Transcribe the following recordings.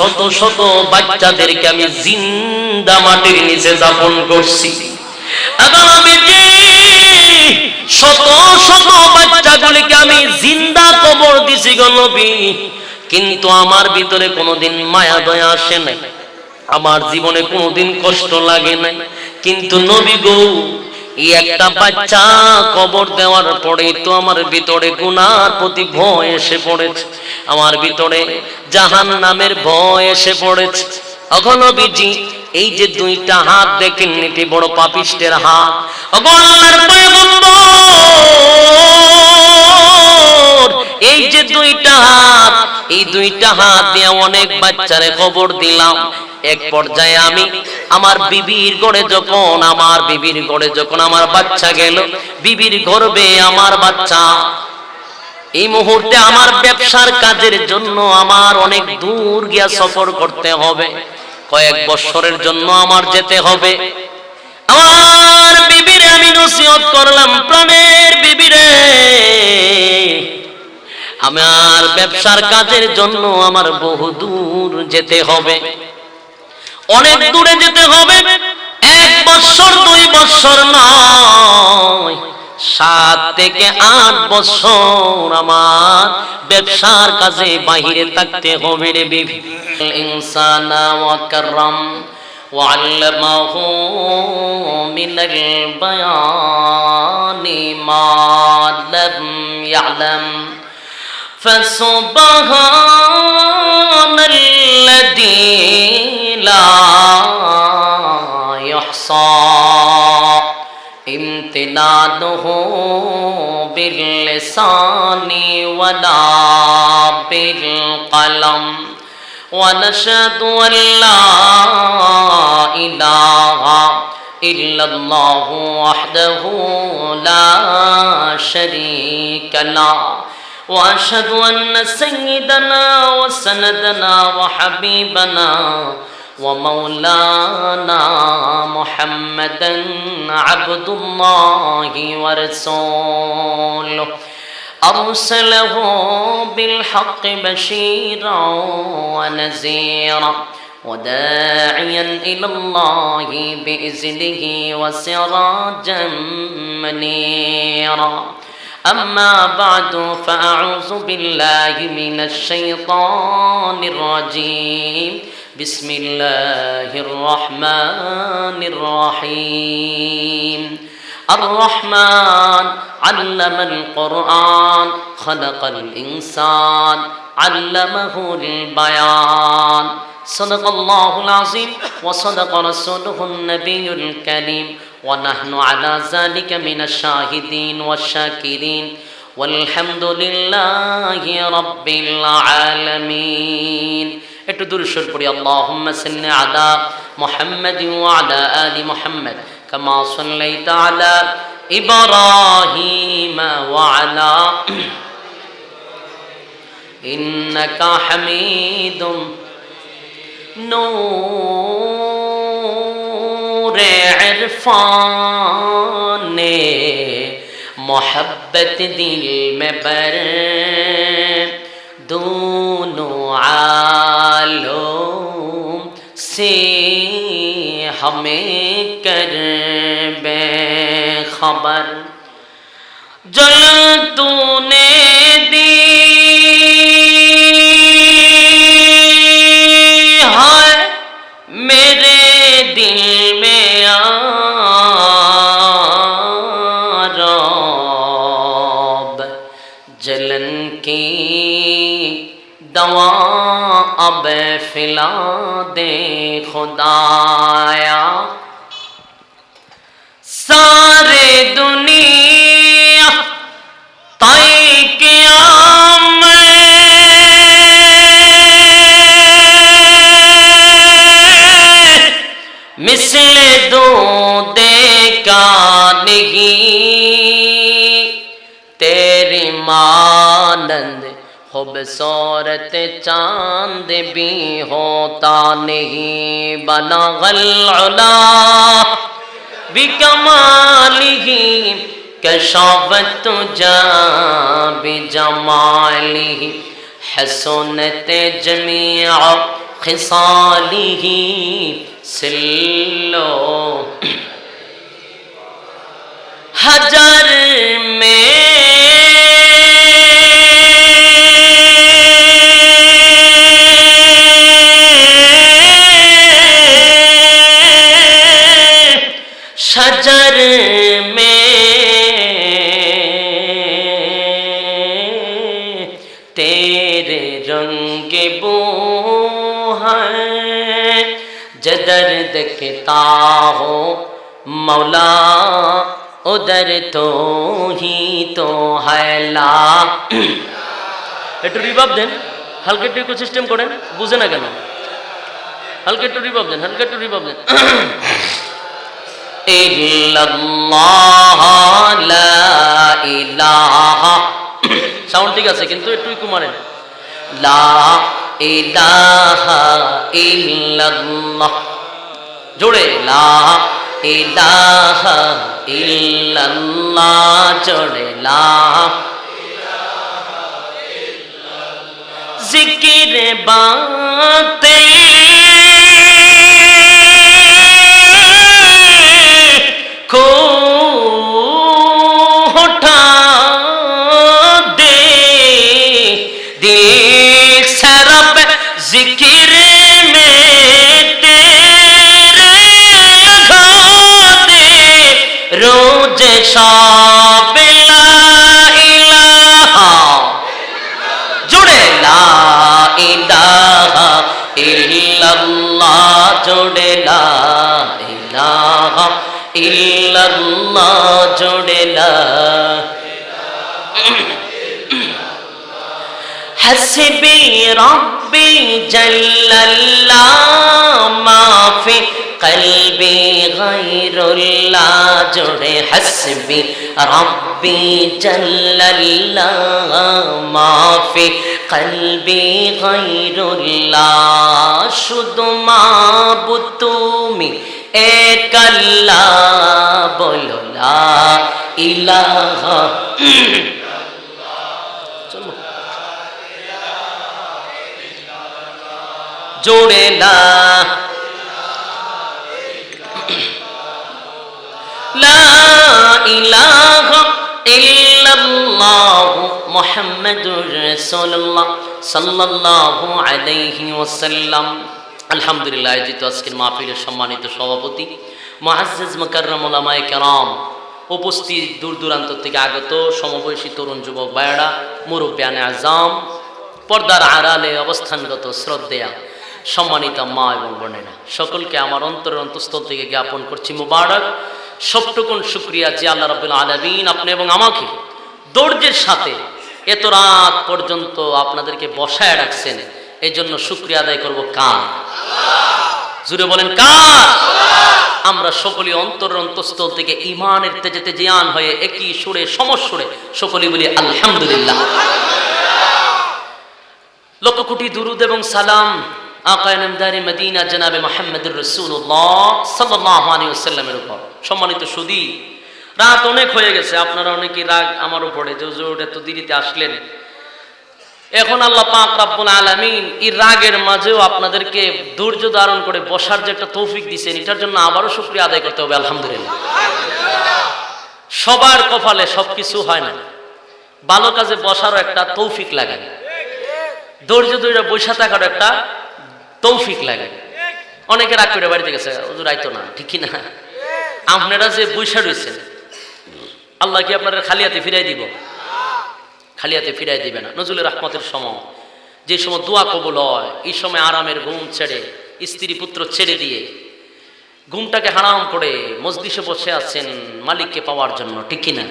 শত শত বাচ্চাদেরকে আমি জিন্দা মাটির নিচে দাফন করছি। শত শত বাচ্চাগুলিকে আমি জিন্দা কবর দিছি গো নবী, কিন্তু আমার ভিতরে কোনোদিন মায়া দয়া আসে নাই, আমার জীবনে কোনোদিন কষ্ট লাগে নাই। কিন্তু নবী গো, এই একটা বাচ্চা কবর দেওয়ার পরে তো আমার ভিতরে গুনার প্রতি ভয় এসে পড়েছে, আমার ভিতরে জাহান্নামের ভয় এসে পড়েছে। ওগো নবীজি, এই যে দুইটা হাত দেখেন, এটি বড় পাপিষ্টের হাত। ওগো আল্লাহর পয়গম্বর, এই যে দুইটা হাত, এই দুইটা হাত দিয়ে অনেক বাচ্চারে কবর দিলাম। এক পর্যায়ে আমি আমার বিবির ঘরে যখন আমার বাচ্চা গেল, বিবির গর্ভে আমার বাচ্চা, এই মুহূর্তে আমার ব্যবসার কাজের জন্য আমার অনেক দূর গিয়া সফর করতে হবে, কয়েক বছরের জন্য আমার যেতে হবে। আমার বিবিরে আমি নসিহত করলাম, প্রাণের বিবিরে, আমার ব্যবসার কাজের জন্য আমার বহু দূর যেতে হবে, অনেক দূরে যেতে হবে। 1 বছর 2 বছর নয়, 7 থেকে 8 বছর আমার ব্যবসার কাজে বাহিরে থাকতে হবে রে বিবি। ইনসানা ওয়া কাররাম ওয়া আল্লামাহু মিনাল বায়ানি মা লাম ইয়ালাম ফাসুবহানাল্লাযী লা ইহসা ইমতিনানুহু বিল্লিসানি ওয়ালা বিল কলম ওয়া নাশহাদু আল্লা ইলাহা ইল্লাল্লাহু ওয়াহদাহু লা শারীকা লাহু وأشهد أن سيدنا وسندنا وحبيبنا ومولانا محمدا عبد الله ورسوله أرسله بالحق بشيرا ونذيرا وداعيا إلى الله بإذنه وسراجا منيرا أما بعد فأعوذ بالله من الشيطان الرجيم بسم الله الرحمن الرحيم الرحمن علم القرآن خلق الإنسان علمه البيان صدق الله العظيم وصدق رسوله النبي الكريم ونحن على ذلك من الشاهدين والشاكرين والحمد لله رب العالمين একটু দুরূদ পড়ি আল্লাহুম্মা সাল্লি আলা মুহাম্মাদ ওয়া আলা আলি মুহাম্মাদ কামা সাল্লাইতা আলা ইব্রাহিম ওয়া আলা ইন্নাকা হামিদুম নূরে इरफाने मोहब्बत दिल में बर दोनों आलोम से हमें कर बेखबर जल तूने दी है मेरे दिल में जलन की दवा अब फिला दे खुदाया सारे दुनिया तय किया मिसले दो देखा नहीं तेरी मानंद खूबसूरत चांद भी होता नहीं बनगल उला बिकमालिही कशावत जा बिजमालिही हसनत जमीअ খিসালিহি সিল্লো হাজার মে शजर में तेरे रंग बो है जदर देखता हो मौला उधर तो ही तो है ला একটু রিভাব দেন হালকা একটু ইকোসিস্টেম করেন বুঝে না কেন হালকা একটু রিভাব দেন হালকা একটু রিভাব দেন ইল্লাল্লাহ লা ইলাহা সাউন্ড ঠিক আছে কিন্তু একটু ইকো মারেন লা ইলাহা ইল্লাল্লাহ জোরে লা ইলাহা ইল্লাল্লাহ জোরে লা জিকির বাতে को उठा दे दिल सरब जिक्र में तेरे लगा दे रोज शाब ला इलाहा जुड़े ला इलाहा इल्लल्लाह जुड़े ला इलाहा इल्लल्लाह जोड़े ला हस्बी रब्बी जल्लल्लाह माफी कल्बी गैरुल्लाह जोड़े हस्बी रब्बी जल्लल्लाह माफी कल्बी गैरुल्लाह शुद्ध माबुद तुमी एक अल्लाह बोलो ला इलाहा चलो जोड़े ला इलाहा इल्लल्लाह मुहम्मदुर रसूलुल्लाह सल्लल्लाहु अलैहि वसल्लम আলহামদুলিল্লাহ যেহেতু আজকের মাহফিলের সম্মানিত সভাপতি মুআজ্জাজ মুকাররম উলামায়ে কেরাম উপস্থিত দূর দূরান্ত থেকে আগত সমবয়সী তরুণ যুবক ভাইয়েরা মুরব্বিয়ানে আযম পর্দার আড়ালে অবস্থানগত শ্রদ্ধেয়া সম্মানিত মা এবং বোনেরা সকলকে আমার অন্তরের অন্তঃস্থল থেকে জ্ঞাপন করছি মুবারক সবটুকুন শুকরিয়া যে আল্লাহ রাব্বুল আলামিন আপনি এবং আমাকে ধৈর্যের সাথে এত রাত পর্যন্ত আপনাদেরকে বসায় রাখছেন এই জন্য শুকরিয়া আদায় করব কার জুড়ে বলেন কার আমরা সকলেই অন্তরের অন্তঃস্থল থেকে ঈমানের তেজেতে জিয়ান হয়ে একই সুরে সমস্বরে সকলেই বলি আলহামদুলিল্লাহ লক্ষ কোটি দুরুদ এবং সালাম আকায়ে নামদারি মদিনা জনাবে মুহাম্মদুর রাসূলুল্লাহ সাল্লাল্লাহু আলাইহি ওয়াসাল্লামের উপর সম্মানিত সুধী রাত অনেক হয়ে গেছে আপনারা অনেকেই রাগ আমার উপরে যে হুজুর এত দেরিতে আসলেন এখন আল্লাহ পাক রব্বুল আলামিন এই রাগের মাঝেও আপনাদেরকে ধৈর্য ধারণ করে বসার যে একটা তৌফিক দিয়েছেন এটার জন্য আবারও শুকরিয়া আদায় করতে হবে আলহামদুলিল্লাহ সবার কপালে সবকিছু হয় না ভালো কাজে বসারও একটা তৌফিক লাগে ধৈর্য ধরে বসে থাকার একটা তৌফিক লাগে অনেকে রাগ করে বাড়িতে গেছে হুজুর আইতো না ঠিকই না আপনারা যে বসে রয়েছেন আল্লাহ কি আপনারা খালি হাতে ফিরাই দিব খালি হাতে ফিরাই দিবে না নজরুলের রহমতের সময় যে সময় দোয়া কবুল হয় এই সময় আরামের ঘুম ছেড়ে স্ত্রী পুত্র ছেড়ে দিয়ে ঘুমটাকে হারাম করে মজলিসে বসে আছেন মালিককে পাওয়ার জন্য ঠিক কিনা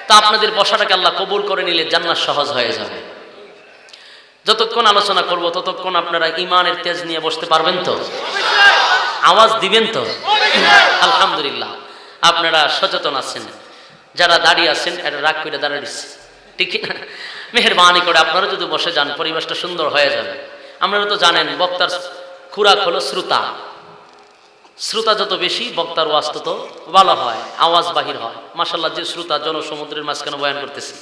তা আপনাদের বসাটাকে আল্লাহ কবুল করে নিলে জান্নাত সহজ হয়ে যাবে যতক্ষণ আলোচনা করব ততক্ষণ আপনারা ঈমানের তেজ নিয়ে বসতে পারবেন তো আওয়াজ দিবেন তো আলহামদুলিল্লাহ আপনারা সচেতন আছেন যারা দাঁড়িয়ে আছেন এটা রাগ করে দাঁড়িয়েছে ঠিক না মেহেরবানি করে আপনারা যদি বসে যান পরিবেশটা সুন্দর হয়ে যাবে আপনারা তো জানেন বক্তার খুরাক হলো শ্রোতা শ্রোতা যত বেশি বক্তার ওয়াজ তত ভালো হয় আওয়াজ বাহির হয় মাশাআল্লাহ যে শ্রোতা জনসমুদ্রের মাঝখানে বয়ান করতেছি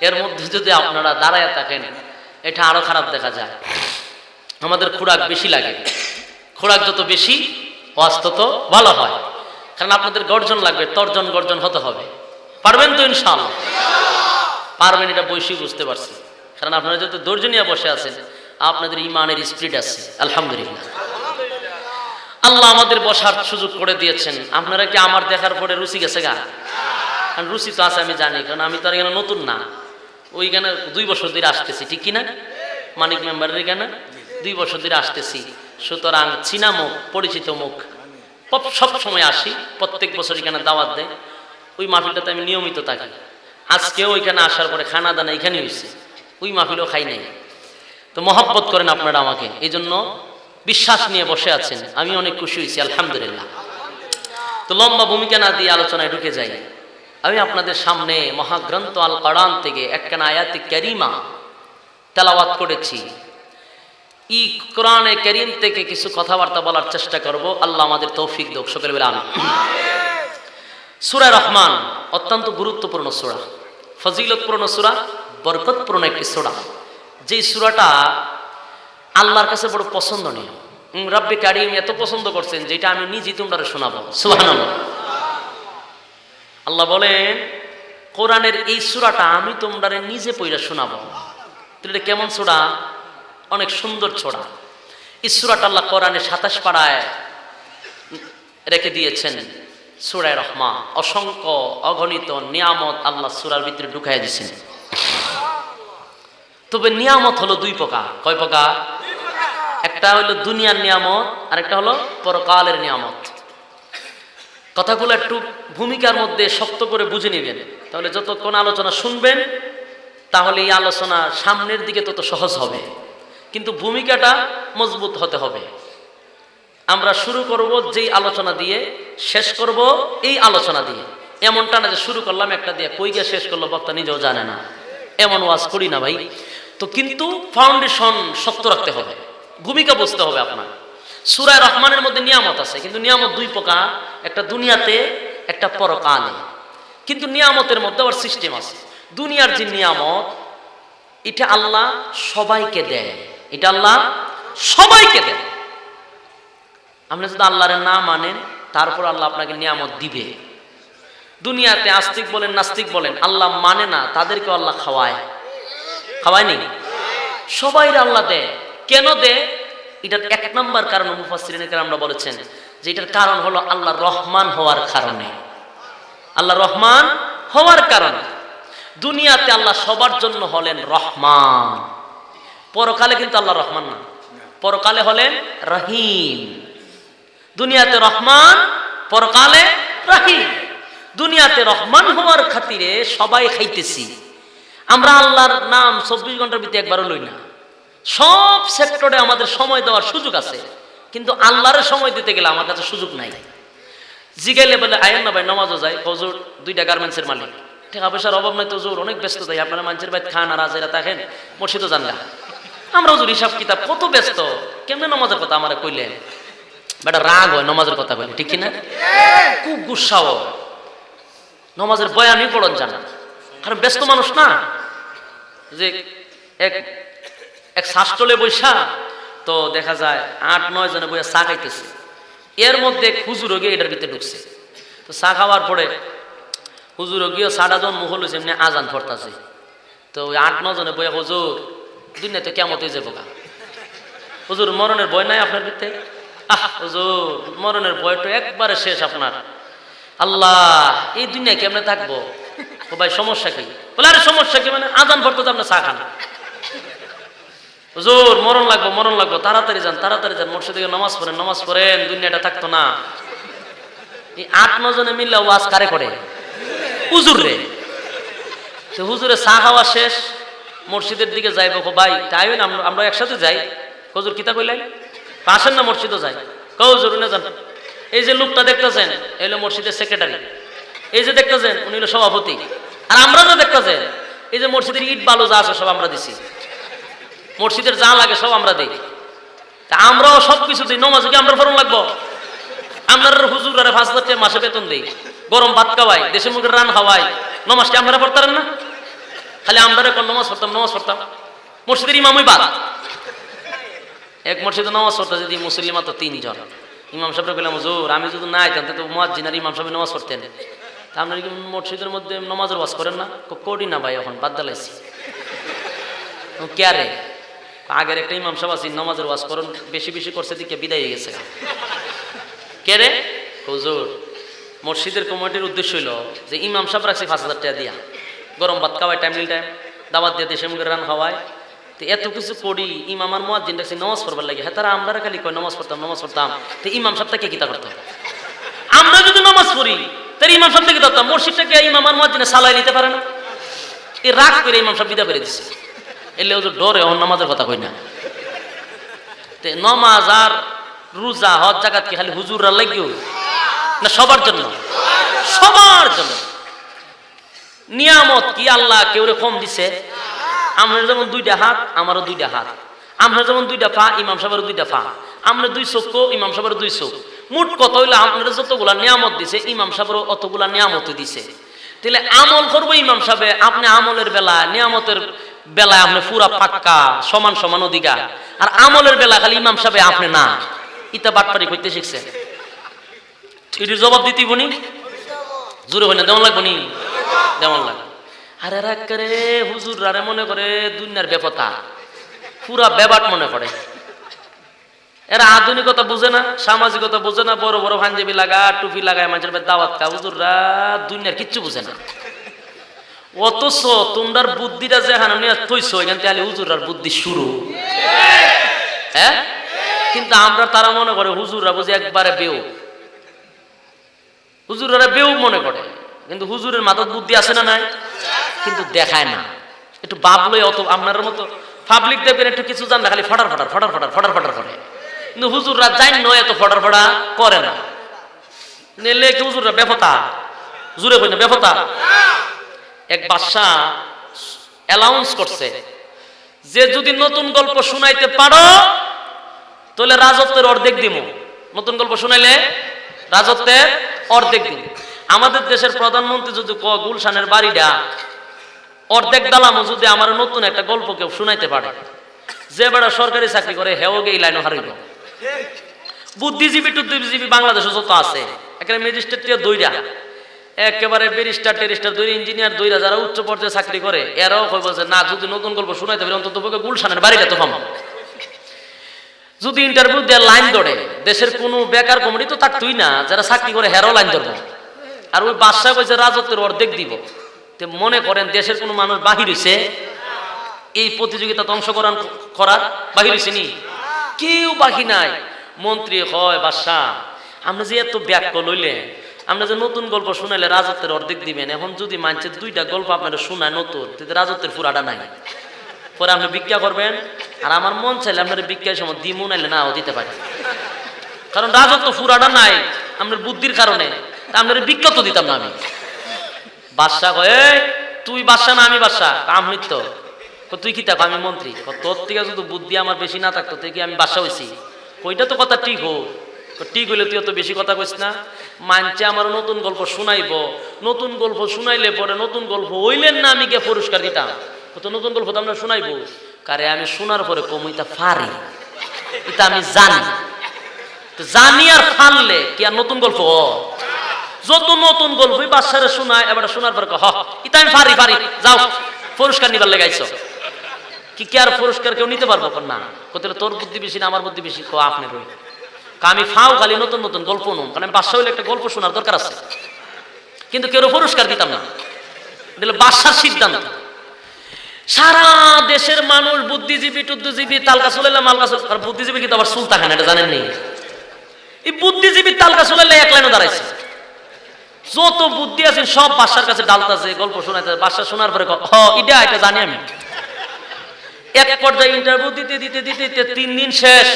এর মধ্যে যদি আপনারা দাঁড়ায় থাকেন এটা আরো খারাপ দেখা যায় আমাদের খোরাক বেশি লাগে, খোরাক যত বেশি ওয়াজ তত ভালো হয়। কারণ আপনাদের গর্জন লাগবে, তর্জন গর্জন হতে হবে। পারবেন তো ইনশাআল্লাহ? পারবেন, এটা বৈশিক বুঝতে পারছি। কারণ আপনারা যত ধৈর্য নিয়ে বসে আছেন, আপনাদের ইমানের স্পিরিট আছে আলহামদুলিল্লাহ। আল্লাহ আমাদের বসার সুযোগ করে দিয়েছেন। আপনারা কি আমার দেখার পরে রুচি গেছে গা? কারণ রুচি তো আছে আমি জানি, কারণ আমি তো আর এখানে নতুন না, ওইখানে 2 বছর ধরে আসতেছি, ঠিক কিনা? মানিক মেম্বারের এখানে 2 বছর ধরে আসতেছি, সুতরাং চিনা মুখ, পরিচিত মুখ, সব সময় আসি, প্রত্যেক বছর এখানে দাওয়াত দেয়। ওই মাহফিলটাতে আমি নিয়মিত থাকি। আজকেও ওইখানে আসার পরে খানা দানা এখানে হয়েছে, ওই মাহফিলও খাই নাই। তো মহব্বত করেন আপনারা আমাকে, এই জন্য বিশ্বাস নিয়ে বসে আছেন, আমি অনেক খুশি হয়েছি আলহামদুলিল্লাহ। তো লম্বা ভূমিকা না দিয়ে আলোচনায় ঢুকে যাই। আমি আপনাদের সামনে মহাগ্রন্থ আল কোরআন থেকে একখানা আয়াতে কারিমা তেলাওয়াত করেছি। এই কোরআনে কারীম থেকে কিছু কথাবার্তা বলার চেষ্টা করব, আল্লাহ আমাদের তৌফিক দাও, সকলে বলে আমিন। সূরা রহমান অত্যন্ত গুরুত্বপূর্ণ সূরা, ফজিলতপূর্ণ সূরা, বরকতপূর্ণ একটি সূরা। যেই সূরাটা আল্লাহর কাছে বড় পছন্দনীয়। রব্বে কারীম এত পছন্দ করছেন যেটা আমি নিজেই তোমরা শোনাবো। সুবহানাল্লাহ। আল্লাহ বলেন কোরআনের এই সূরাটা আমি তোমরা নিজে পড়ে শোনাবো। এটা কেমন সূরা? অনেক সুন্দর সূরা। এই সূরাটা আল্লাহ কোরআনে 27 পাড়ায় রেখে দিয়েছেন। সূরা রহমান, অসংখ্য অগণিত নিয়ামত আল্লাহ সূরার ভিতরে ঢুকাইয়া দিয়েছেন। তবে নিয়ামত হলো 2 প্রকার। কয় প্রকার? একটা হলো দুনিয়ার নিয়ামত, আর একটা হলো পরকালের নিয়ামত। কথাগুলো একটু ভূমিকার মধ্যে শক্ত করে বুঝে নেবেন, তাহলে যতক্ষণ আলোচনা শুনবেন তাহলে এই আলোচনা সামনের দিকে তত সহজ হবে, কিন্তু ভূমিকাটা মজবুত হতে হবে। আমরা শুরু করব যেই আলোচনা দিয়ে, শেষ করব এই আলোচনা দিয়ে। এমনটা না যে শুরু করলাম একটা দিয়ে, কই গিয়ে শেষ করলো বক্তা নিজেও জানে না, এমন ওয়াজ করি না ভাই। তো কিন্তু ফাউন্ডেশন শক্ত রাখতে হবে, ভূমিকা বুঝতে হবে আপনার। সূরা রহমানের মধ্যে নিয়ামত আছে, কিন্তু নিয়ামত 2 প্রকার, একটা দুনিয়াতে, একটা পরকালে। কিন্তু নিয়ামতের মধ্যে আবার সিস্টেম আছে। দুনিয়ার যে নিয়ামত, এটা আল্লাহ সবাইকে দেয়, এটা আল্লাহ সবাইকে দেয়। আপনি যদি আল্লাহর না মানেন, তারপর আল্লাহ আপনাকে নিয়ামত দিবে। দুনিয়াতে আস্তিক বলেন নাস্তিক বলেন, আল্লাহ মানে না তাদেরকে আল্লাহ খাওয়ায়, খাওয়ায়নি? সবাইরে আল্লাহ দেয়। কেন দেয়? এটার 1 নম্বর কারণ মুফাসসিরিনে কেরামরা বলেছেন যে এটার কারণ হলো আল্লাহ রহমান হওয়ার কারণে। আল্লাহ রহমান হওয়ার কারণে দুনিয়াতে আল্লাহ সবার জন্য হলেন রহমান। পরকালে কিন্তু আল্লাহ রহমান না, পরকালে হলেন রহিম। দুনিয়াতে রহমান, পরকালে রহিম। দুনিয়াতে রহমান হওয়ার খাতিরে সবাই খাইতেছি, আমরা আল্লাহর নাম 24 ঘন্টার ভিতরে একবারও লই না। সব সেক্টরে আমাদের সময় দেওয়ার সুযোগ আছে, কিন্তু আল্লাহর সময় দিতে গেলে আমার কাছে সুযোগ নাই। জিগাইলে বলে আয়েন না ভাই নামাজও যায়, হুজুর 2টা গার্মেন্টসের মালিক, টাকা পয়সার অভাব নাই তো হুজুর, অনেক ব্যস্ত তাই আপনারা মানুষের বাইরে খান আর আজেরা থাকেন, মসজিদও জান না। আমরা হুজুর হিসাব কিতাব কত ব্যস্ত, কেমনে নামাজের কথা আমার কইলেন? বেটা রাগ হয় নামাজের কথা কইলে, ঠিক কিনা? খুব গুসাও, নামাজের বয়ানই পড়ন জানা, কারণ ব্যস্ত মানুষ না। যে এক শাস্টলে বৈশা তো দেখা যায় 8-9 জনে বইয়া চা খাইতেছে, এর মধ্যে হুজুরও গিয়ে এটার ভিতরে ঢুকছে। তো চা খাওয়ার পরে হুজুরও গিয়ে সাড়া জন মুখল হয়েছে, এমনি আজান পড়তাছে। তো ওই 8-9 জনে বইয়া, হুজুর দুনিয়া তো কেমন হয়ে যাবো, হুজুর মরণের ভয় নাই আপনার ভিতরে? হুজুর মরণের ভয়টা একবারে শেষ আপনার। আল্লাহ এই দুনিয়া কেমনে থাকবো? ও ভাই সমস্যা কি? বলে আরে সমস্যা কি মানে আজান পড়তে আপনার চা খান। হুজুর মরণ লাগবো, মরণ লাগবো, তাড়াতাড়ি যান, তাড়াতাড়ি যান, মসজিদে নামাজ পড়েন, নামাজ পড়েন, দুনিয়াটা থাকতো না। এই 8-9 জনে মিললে ওয়াজ কারে করে? হুজুর রে। তো হুজুরে চা খাওয়া শেষ, মসজিদের দিকে যাইবো, ভাই তাই আমরা একসাথে যাই। হুজুর কিতা কইলেন? আসেন না মসজিদও যাই। হুজুর উনি যান। এই যে লোকটা দেখতেছেন এই হলো মসজিদের সেক্রেটারি, এই যে দেখতেছেন উনি হলো সভাপতি, আর আমরা যে দেখতেছেন এই যে মসজিদের ইট বালু যা আছে সব আমরা দিছি, মসজিদের যা লাগে সব আমরা দিই। তা আমরাও সবকিছু দিই, নমাজে কি আমরা ফরম লাগবো? আমরা হুজুর আরে 5,000 টাকা মাসে বেতন দিই, গরম ভাত খাওয়াই, দেশের মুখের রান খাওয়াই, নমাজকে আমরা পড়তাম না? খালি আমরা এখন নমাজ পড়তাম, নমাজ পড়তাম, মসজিদের ইমামই বাদ। এক মসজিদে নামাজ পড়তে যদি মুসলিম তো 3 জন। ইমাম সাহেবরা বললাম হুজুর আমি যদি না আইতাম তো মুয়াজ্জিন আর ইমাম সাহেব নামাজ পড়তেন, তা আপনারা কি মসজিদের মধ্যে নামাজের ওয়াজ করেন না? করি না ভাই, এখন বাদ দালাইছি। কে রে? আগের একটা ইমাম সাহেব আছে নামাজের ওয়াজ করেন, বেশি বেশি করছে দিকে বিদায় হয়ে গেছে। কে রে? হুজুর মসজিদের কমিটির উদ্দেশ্য হইল যে ইমাম সাহেব রাখছে 5,000 টাকা দিয়া, গরম ভাত খাওয়ায় টাইম দাওয়াত দিয়ে দেশে মুখে রান খাওয়ায়, তো এত কিছু করি ইমাম আর মুয়াজ্জিন রাখছে নামাজ পড়বার লাগে। হ্যাঁ তারা আমরা খালি কয় নামাজ পড়তাম, তো ইমাম সাহেবটাকে কিতা করতাম? আমরা যদি নামাজ পড়ি তাহলে ইমাম সাহেবটাকে ধরতাম, মসজিদটাকে ইমাম আর মুয়াজ্জিনে সালাই নিতে পারে না। এই রাগ করে ইমাম সাহেব বিদা করে দিচ্ছে। এলে হুজুর ডরে এখন নামাজের কথা কই না। তো নামাজ আর রোজা হজ জাকাত কি খালি হুজুররা লাগিও না সবার জন্য? সবার জন্য। নিয়ামত কি আল্লাহ কেউরে কম দিছে? আমরা যেমন 2টা হাত, আমারও 2টা হাত। আমরা যেমন 2টা পা, ইমাম সাহেবেরও 2টা পা। আমরা 2 চোখ, ইমাম সাহেবেরও 2 চোখ। মোট কথা হইলো আপনারা যতগুলা নিয়ামত দিছে ইমাম সাহেবেরও অতগুলা নিয়ামত দিছে। তাহলে আমল করবো ইমাম সাহেব, আপনি আমলের বেলা নিয়ামতের বেলায় আপনি পুরা পাক্কা সমান সমান অধিকার, আর আমলের বেলা খালি ইমাম সাহেব আপনি না। ইতা বাটপারি করতে শিখছে, এটির জবাব দিতে বনি জোরে হয় না, যেমন লাগবো নি যেমন লাগে। আরে রাখে হুজুর আরে মনে করে দুনিয়ার বেপতা, পুরা বেবাট মনে করে। এরা আধুনিকতা বুঝে না, সামাজিকতা বুঝে না, বড় বড় পাঞ্জাবি লাগা টুপি লাগায় মানুষের দাওয়াত খা। হুজুররা দুনিয়ার কিচ্ছু বুঝে না। অথচ তোমরার বুদ্ধিটা যেখানে নিয়ে থইছো এখান থেকে হুজুরার বুদ্ধি শুরু। হ্যাঁ, কিন্তু আমরা তারা মনে করে হুজুররা বুঝে একবারে বেউ, হুজুররা বেউ মনে করে, কিন্তু হুজুরের মাথার বুদ্ধি আছে না নাই, কিন্তু দেখায় না। একটু বাবলই অত আপনার মতো পাবলিক দেখবেন একটু কিছু জান না, খালি ফটার ফটার ফটার ফটার ফটার ফটার করে, কিন্তু হুজুররা জান নয় এত ফটার ফটা করে না। নেলে কি হুজুররা বেফতা, জুড়ে কই না বেফতা। এক বাদশা অ্যালাউন্স করছে যে যদি নতুন গল্প শুনাইতে পারো তাহলে রাজত্বের অর্ধেক দিব। নতুন গল্প শুনাইলে রাজত্বের অর্ধেক দিব। আমাদের দেশের প্রধানমন্ত্রী যদি গুলশানের বাড়িটা অর্ধেক দালামও যদি আমার নতুন একটা গল্প কেউ শুনাইতে পারে, যে বেড়া সরকারি চাকরি করে হেও গে এই লাইনও হারিল। বুদ্ধিজীবী টুদ্ধিজীবী বাংলাদেশে যত আছে, এখানে ম্যাজিস্ট্রেট 2টা, একেবারে ব্যারিস্টার টেরিস্টার 2 ইঞ্জিনিয়ার 2রা যারা উচ্চ পর্যায়ে চাকরি করে, এরাও কইব যে না যদি নতুন গল্প শুনাইতে পারি অন্তত গুলশানের বাড়িটা তো পাবো। যদি ইন্টারভিউ দেওয়ার লাইন ধরে দেশের কোনো বেকার কমিটি তো থাকতোই না, যারা চাকরি করে হেরাও লাইন ধরবো। আর ওই বাদশা কইছে রাজত্বের অর্ধেক দিব। তো মনে করেন দেশের কোনো মানুষ বাহির হইছে এই প্রতিযোগিতাতে অংশগ্রহণ করার? বাহির হইছে নি? কেউ বাকি নাই। মন্ত্রী হয় বাদশা আমরা যে এত ব্যাখ্যা লইলে, আমরা যে নতুন গল্প শুনাইলে রাজত্বের অর্ধেক দিবেন, এখন যদি মানছে 2টা গল্প আপনারা শোনায় নতুন, রাজত্বের পুরাটা নাই। পরে আপনি ভিক্ষা করবেন, আর আমার মন চাইলে আপনার ভিক্ষার সময় দিমু নাইলে নাও দিতে পারি, কারণ রাজত্ব পুরাটা নাই আপনার বুদ্ধির কারণে। আপনার ভিক্ষা তো দিতাম না আমি। বাদশা কয় তুই বাদশা না আমি বাদশা? আমি তো। তুই কি থাকো? আমি মন্ত্রী। তোর থেকে যদি বুদ্ধি আমার বেশি না থাকতো তুই কি আমি বাদশা হয়েছি? ওইটা তো কথা ঠিক হোক, ঠিক হইলে তুই অত বেশি কথা কইস না। মানছে আমার নতুন গল্প শুনাইব, নতুন গল্প শুনাইলে পরে নতুন গল্প হইলেন না আমি কে পুরস্কার দিতাম। তো নতুন গল্প তো আমরা শুনাইব, কারে আমি শোনার পরে কমিতা ফারি, এটা আমি জানি। জানি আর ফানলে কি আর নতুন গল্প? যত নতুন গল্পই বাদশারে শোনায়, এবার শোনার পরে হ এটা আমি ফারি ফারি, যাও পুরস্কার নিবার লেগাইছো। কি কি আর পুরস্কার কেউ নিতে পারবো না? কোথায় তোর বুদ্ধি বেশি না আমার বুদ্ধি বেশি? আপনি রই আমি ফাও খালি নতুন নতুন গল্প নুন, কারণ বাদশা হইলে একটা গল্প শোনার দরকার আছে, কিন্তু কেউ পুরস্কার দিতাম না। বাদশার সিদ্ধান্ত। সারা দেশের মানুষ বুদ্ধিজীবী টুদ্ধিজীবী তালকা চলাইলাম মালকা চল, আর বুদ্ধিজীবী কিন্তু আবার সুলতা খান, এটা জানেন নি? এই বুদ্ধিজীবী তালকা চলাইলে এক লাইনও দাঁড়াইছে। যত বুদ্ধি আছে সব বাদশার কাছে ডালতাছে, গল্প শোনাইতে। বাদশা শোনার পরে এটা এটা জানি আমি। এক পর্যায়ে ইন্টারভিউ দিতে দিতে দিতে 3 দিন শেষ।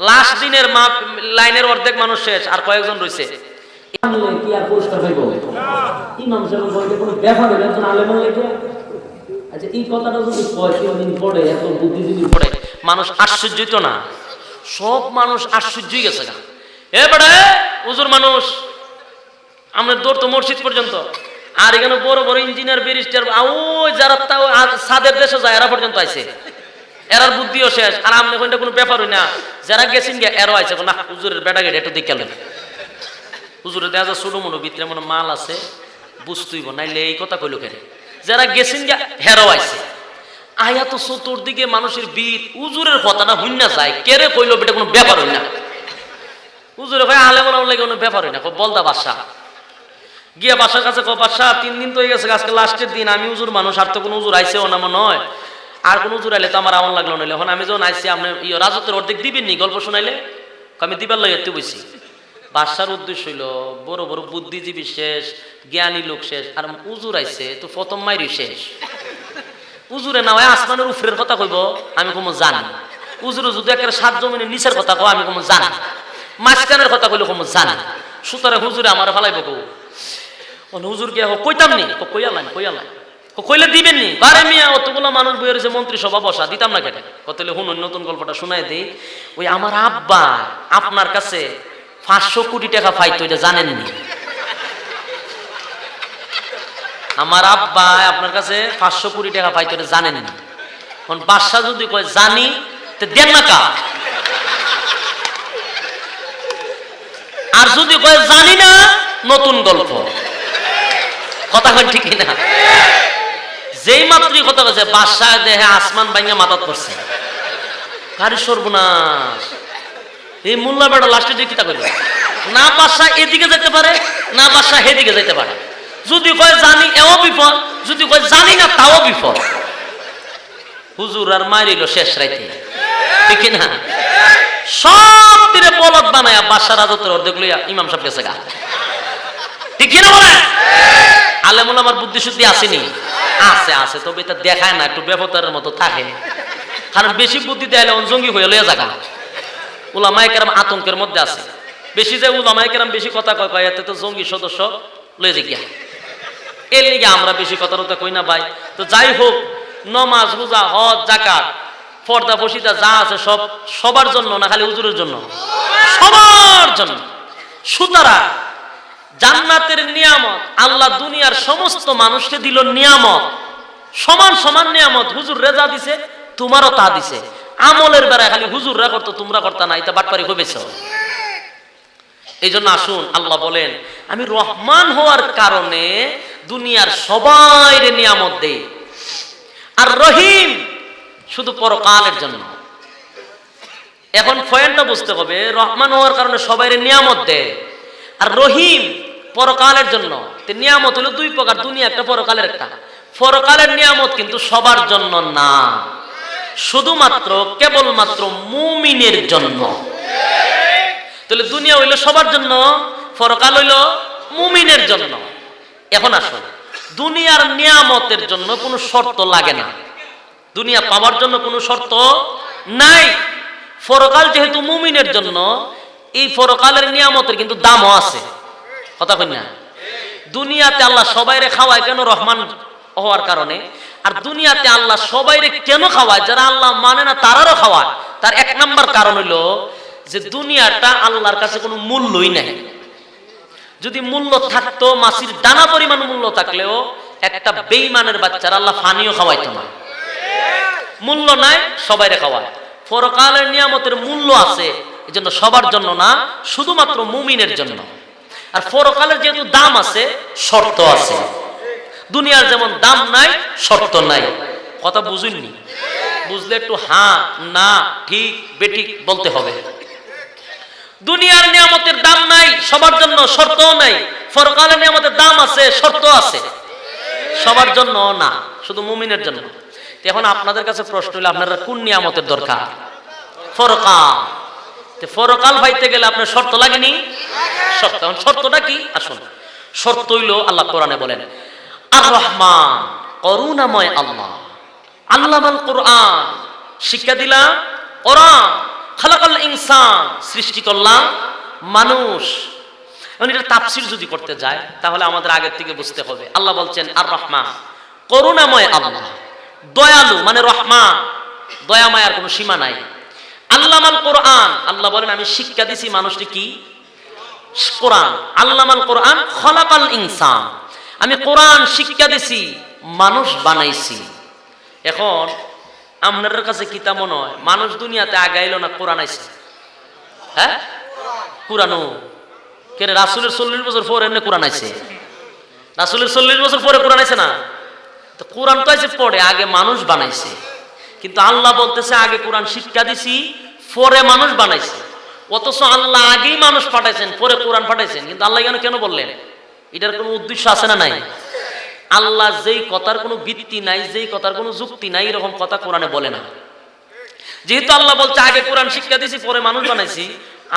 লাস্ট দিনের লাইনের অর্ধেক মানুষ শেষ, আর কয়েকজন রয়েছে। কি আর পুরস্কার পাইব? ইমাম সাহেব বলতে কোনো ব্যাপার হইল একজন আলেম লেগে। আচ্ছা এই কথাটা যদি কয় দিন পড়ে এত বুদ্ধিজীবী পড়ে মানুষ আশ্চর্যই তো না, সব মানুষ আশ্চর্যই গেছে গা। এবারে হুজুর মানুষ আমরা দৌড় তো মসজিদ পর্যন্ত, আর এখানে বড় বড় ইঞ্জিনিয়ার ব্যারিস্টার ওই যারা সাদের দেশে যায় এরা পর্যন্ত আইছে। এরার বুদ্ধিও শেষ। আর আপনি কোনটা কোনো ব্যাপারই না, যারা গেছেন গিয়ে এরও আছে না হুজুরের বেটা গেটে একটু দেখে গেলেন, হুজুরের দেখা যায় ছোটো মনো ভিতরে মনে মাল আছে, বুঝতেইব নাইলে এই কথা কইল কেন। যারা গেছেন গিয়া হেরো আইছে, আয়া তো চতুর্দিকে মানুষের ভিড়, হুজুরের কথাটা হুইনা যায়, কেরে কইলো বেটা কোনো ব্যাপার হই না। হুজুরে ভাই আলে বলা লাগে কোনো ব্যাপার হই না, বলদা বাসা গিয়া বাসার কাছে বাসা 3 দিন তো হয়ে গেছে, আজকে লাস্টের দিন, আমি হুজুর মানুষ, আর তো কোনো হুজুর আইসেও না মনে হয়, আর কোন হুজুর আইলে তো আমার আমল লাগলো নাইলে। এখন আমি যখন আইসি আপনি রাজত্বের অর্ধেক দিবেন নি গল্প শোনাইলে, আমি দিবার লাগে এতে বইছি। বাসার উদ্দেশ্য হইল বড় বড় বুদ্ধিজীবী শেষ, জ্ঞানী লোক শেষ, আর হুজুর আইছে তো প্রথম মাইরি শেষ। হুজুরে না হয় আসমানের উপরের কথা কইব, আমি কোনো জানি। হুজুরে যদি একটা 7 জমিনের নিচের কথা কও, আমি কোনো জানি। মাঝখানের কথা কইলে কোনো জানি। সুতরাং হুজুরে আমার ফালাইব কো, হুজুর কে কইতাম নি, কইয়ালাম কইলে দিবেন নি, আরে মিয়া অতগুলো মানুষ বইয়ে রয়েছে মন্ত্রিসভা বসা, দিতাম না কেটে কতলে শুনুন নতুন গল্পটা শোনাই দিই। ওই আমার আব্বা আপনার কাছে 500 কোটি টাকা পাইতো, এটা জানেননি? আমার আব্বা আপনার কাছে 500 কোটি টাকা পাইতো, এটা জানেননি? এখন বাদশা যদি কয় জানি, তো দেন না কা, আর যদি কয় জানি না, নতুন গল্প। কথা কন ঠিক না? যেই মাত্রই কথা বলছে বাদশা দেহে আসমান ভাঙা মাথাত পড়ছে, কারি সর্বনাশ। এই মোল্লা বেটা লাস্টে যে কিতা কইল, না বাদশা এদিকে যেতে পারে, না বাদশা হেদিকে যেতে পারে। যদি কয় জানি এও বিপদ, যদি কয় জানি না তাও বিপদ। হুজুর আর মারিল শেষ রাইতে, ঠিক না? সব তীরে বলদ বানায়া বাদশা রাজত্বের অর্ধেক লইয়া ইমাম সাহেব গেছে গা, ঠিক না বলে? আলেমুল আমার বুদ্ধি শুদ্ধি আসেনি, আছে আছে, তবে এটা দেখায় না, একটু বেপতারের মতো থাকে। কারণ বেশি বুদ্ধি দেয় জঙ্গি হয়ে লইয়া জায়গা। উলামায়ে কেরাম আতঙ্কের মধ্যে আছে, বেশি যে উলামায়ে কেরাম বেশি কথা কয় এতে তো জঙ্গি সদস্য লয়ে যে গিয়া, এর লিগে আমরা বেশি কথা তো কই না ভাই। তো যাই হোক, নমাজ রোজা হজ যাকাত পর্দা বসিতা যা আছে সব সবার জন্য না, খালি হুজুরের জন্য? সবার জন্য। সুতরাং জান্নাতের নিয়ামত আল্লাহ দুনিয়ার সমস্ত মানুষকে দিল নিয়ামত, সমান সমান নিয়ামত। হুজুর রেজা দিছে, তোমারও তা দিছে। আমলের বেড়ায় খালি হুজুররা করতো, তোমরা করতা না, এটা বাটপারি হইবেছ। এই জন্য আসুন, আল্লাহ বলেন আমি রহমান হওয়ার কারণে দুনিয়ার সবাই নিয়ামত দেই, আর রহিম শুধু পরকালের জন্য। এখন পয়েন্টটা বুঝতে হবে, রহমান হওয়ার কারণে সবাই নিয়ামত দেয়, আর রহিম পরকালের জন্য। নিয়ামত হলো 2 প্রকার, দুনিয়া একটা, পরকালের একটা। পরকালের নিয়ামত কিন্তু সবার জন্য না, শুধুমাত্র কেবলমাত্র মুমিনের জন্য। তাহলে দুনিয়া হইলো সবার জন্য, পরকাল হইলো মুমিনের জন্য। এখন আসুন, দুনিয়ার নিয়ামতের জন্য কোনো শর্ত লাগে না, দুনিয়া পাওয়ার জন্য কোনো শর্ত নাই। পরকাল যেহেতু মুমিনের জন্য, এই পরকালের নিয়ামতের কিন্তু দামও আছে। কথা কই না? দুনিয়াতে আল্লাহ সবাইরে খাওয়ায় কেন? রহমান হওয়ার কারণে। আর দুনিয়াতে আল্লাহ সবাইরে কেন খাওয়ায়? যারা আল্লাহ মানে না তারারও খাওয়ায়। তার 1 নাম্বার কারণ হইল যে দুনিয়াটা আল্লাহর কাছে কোনো মূল্যই নাই। যদি মূল্য থাকতো, মাছির দানা পরিমাণ মূল্য থাকলেও একটা বেঈমানের বাচ্চারা আল্লাহ পানিও খাওয়াইতো না। মূল্য নাই, সবাইরে খাওয়ায়। পরকালের নিয়ামতের মূল্য আছে, এজন্য সবার জন্য না, শুধুমাত্র মুমিনের জন্য। আর পরকালের যেহেতু দাম আছে, শর্ত আছে। দুনিয়ার যেমন দাম নাই, শর্ত নাই। কথা বুঝুননি? বুঝলে একটু হ্যাঁ না ঠিক বেঠিক বলতে হবে। দুনিয়ার নিয়ামতের দাম নাই সবার জন্য, শর্তও নাই। পরকালের নিয়ামতের দাম আছে, শর্ত আছে, সবার জন্য না, শুধু মুমিনের জন্য। এখন আপনাদের কাছে প্রশ্ন হলো, আপনারা কোন নিয়ামতের দরকার? পরকাল। পরকাল পাইতে গেলে আপনার শর্ত লাগেনি? শর্ত। শর্তটা কি? আসুন, শর্ত হইল আল্লাহ কোরআনে বলেন আর রহমান, করুণাময় আল্লাহ, আল্লামাল কোরআন, শিক্ষা দিলাম কোরআন, খালাকাল ইনসান, সৃষ্টি করলাম মানুষ। এটা তাফসীর যদি করতে যায় তাহলে আমাদের আগের থেকে বুঝতে হবে। আল্লাহ বলছেন আর রহমান, করুণাময় আল্লাহ, দয়ালু মানে রহমান, দয়া মায়ার কোনো সীমা নাই। আল্লামাল কোরআন, আল্লাহ বলেন আমি শিক্ষা দিছি মানুষটি কি? কোরআন। আল্লামাল কোরআন, খালাকাল ইনসান, আমি কোরআন শিক্ষা দিছি, মানুষ বানাইছি। এখন আপনার কাছে কিতা মনে হয় মানুষ দুনিয়াতে আগাইলো না কোরআন আইছে? হ্যাঁ, কোরআনও কে রাসূলের 40 বছর পরে এনে কোরআন আইছে। রাসূলের 40 বছর পরে কোরআন আইছে না, তো কোরআন তো আইছে পরে, আগে মানুষ বানাইছে। কিন্তু আল্লাহ বলতেছে আগে কোরআন শিক্ষা দিছি, পরে মানুষ বানাইছে। অথচ আল্লাহ আগেই মানুষ পাঠাইছেন, পরে কোরআন পাঠাইছেন। কিন্তু আল্লাহ কেন বললেন? এটার কোনো উদ্দেশ্য আছে না নাই? আল্লাহ যেই কথার কোনো ভিত্তি নাই, যেই কথার কোনো যুক্তি নাই, এরকম কথা কোরআনে বলে না। যেহেতু আল্লাহ বলছে আগে কোরআন শিক্ষা দিছি, পরে মানুষ বানাইছি,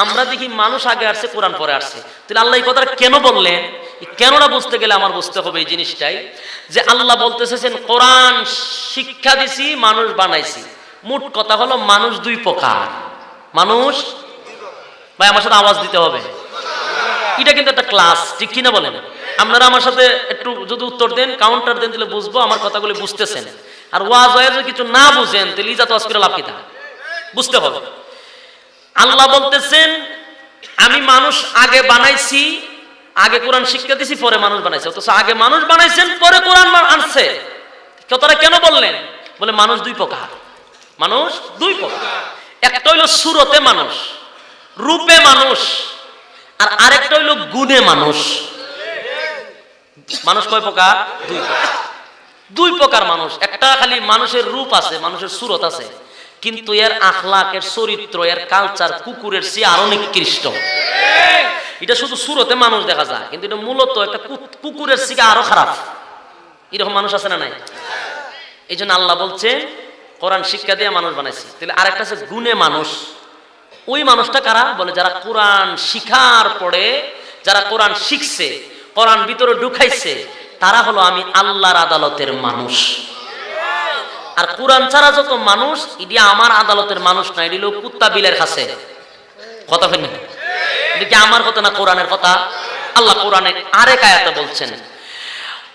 আমরা দেখি মানুষ আগে আসছে, কোরআন পরে আসছে। তাহলে আল্লাহ এই কথাটা কেন বললেন? কেননা বুঝতে গেলে আমার বুঝতে হবে এই জিনিসটাই, যে আল্লাহ বলতেছেন কোরআন শিক্ষা দিছি, মানুষ বানাইছি। মোট কথা হলো মানুষ দুই প্রকার। মানুষ, ভাই আমার সাথে আওয়াজ দিতে হবে, এটা কিন্তু একটা ক্লাস, ঠিক কিনা বলেন? আপনারা আমার সাথে একটু যদি উত্তর দেন, কাউন্টার দেন, তাহলে বুঝবো আমার কথাগুলো বুঝতেছেন। আর ওয়াজ হয় যদি কিছু না বুঝেন, তাহলে ইজাত ওয়াজ করে লাভ কি? বুঝতে হবে। আল্লাহ বলতেছেন আমি মানুষ আগে বানাইছি, আগে কোরআন শিক্ষা দিছি, পরে মানুষ বানাইছে। অথচ আগে মানুষ বানাইছেন, পরে কোরআন আনছে। কথাটা কেন বললেন? বলে মানুষ দুই প্রকার। মানুষ দুই প্রকার, একটা হইল সুরতে মানুষ, রূপে মানুষ, আর আরেকটা হইল গুণে মানুষ। মানুষ কয় প্রকার? দুই প্রকার। দুই প্রকার মানুষ। একটা খালি মানুষের রূপ আছে, মানুষের সুরত আছে, কিন্তু এর আখলাক, এর চরিত্র, এর কালচার কুকুরের চেয়ে আরো নিকৃষ্ট। এটা শুধু সুরতে মানুষ দেখা যায়, কিন্তু এটা মূলত একটা কুকুরের থেকে আরো খারাপ। এরকম মানুষ আছে না নাই? এই জন্য আল্লাহ বলছে কোরআন শিক্ষা দিয়ে মানুষ বানাইছে। তাহলে আরেকটা আছে গুণে মানুষ। ওই মানুষটা কারা? বলে যারা কোরআন শিখার পরে, যারা কোরআন শিখছে, কোরআন ভিতরে ঢুকাইছে, তারা হলো আমি আল্লাহর আদালতের মানুষ। আর কোরআন ছাড়া যত মানুষ, এটি আমার আদালতের মানুষ না, এটি হলো কুত্তা বিলের কাছে। কথা বলেন, এটা কি আমার কথা না কোরআনের কথা? আল্লাহ কোরআনে আরেক আয়াতে বলছেন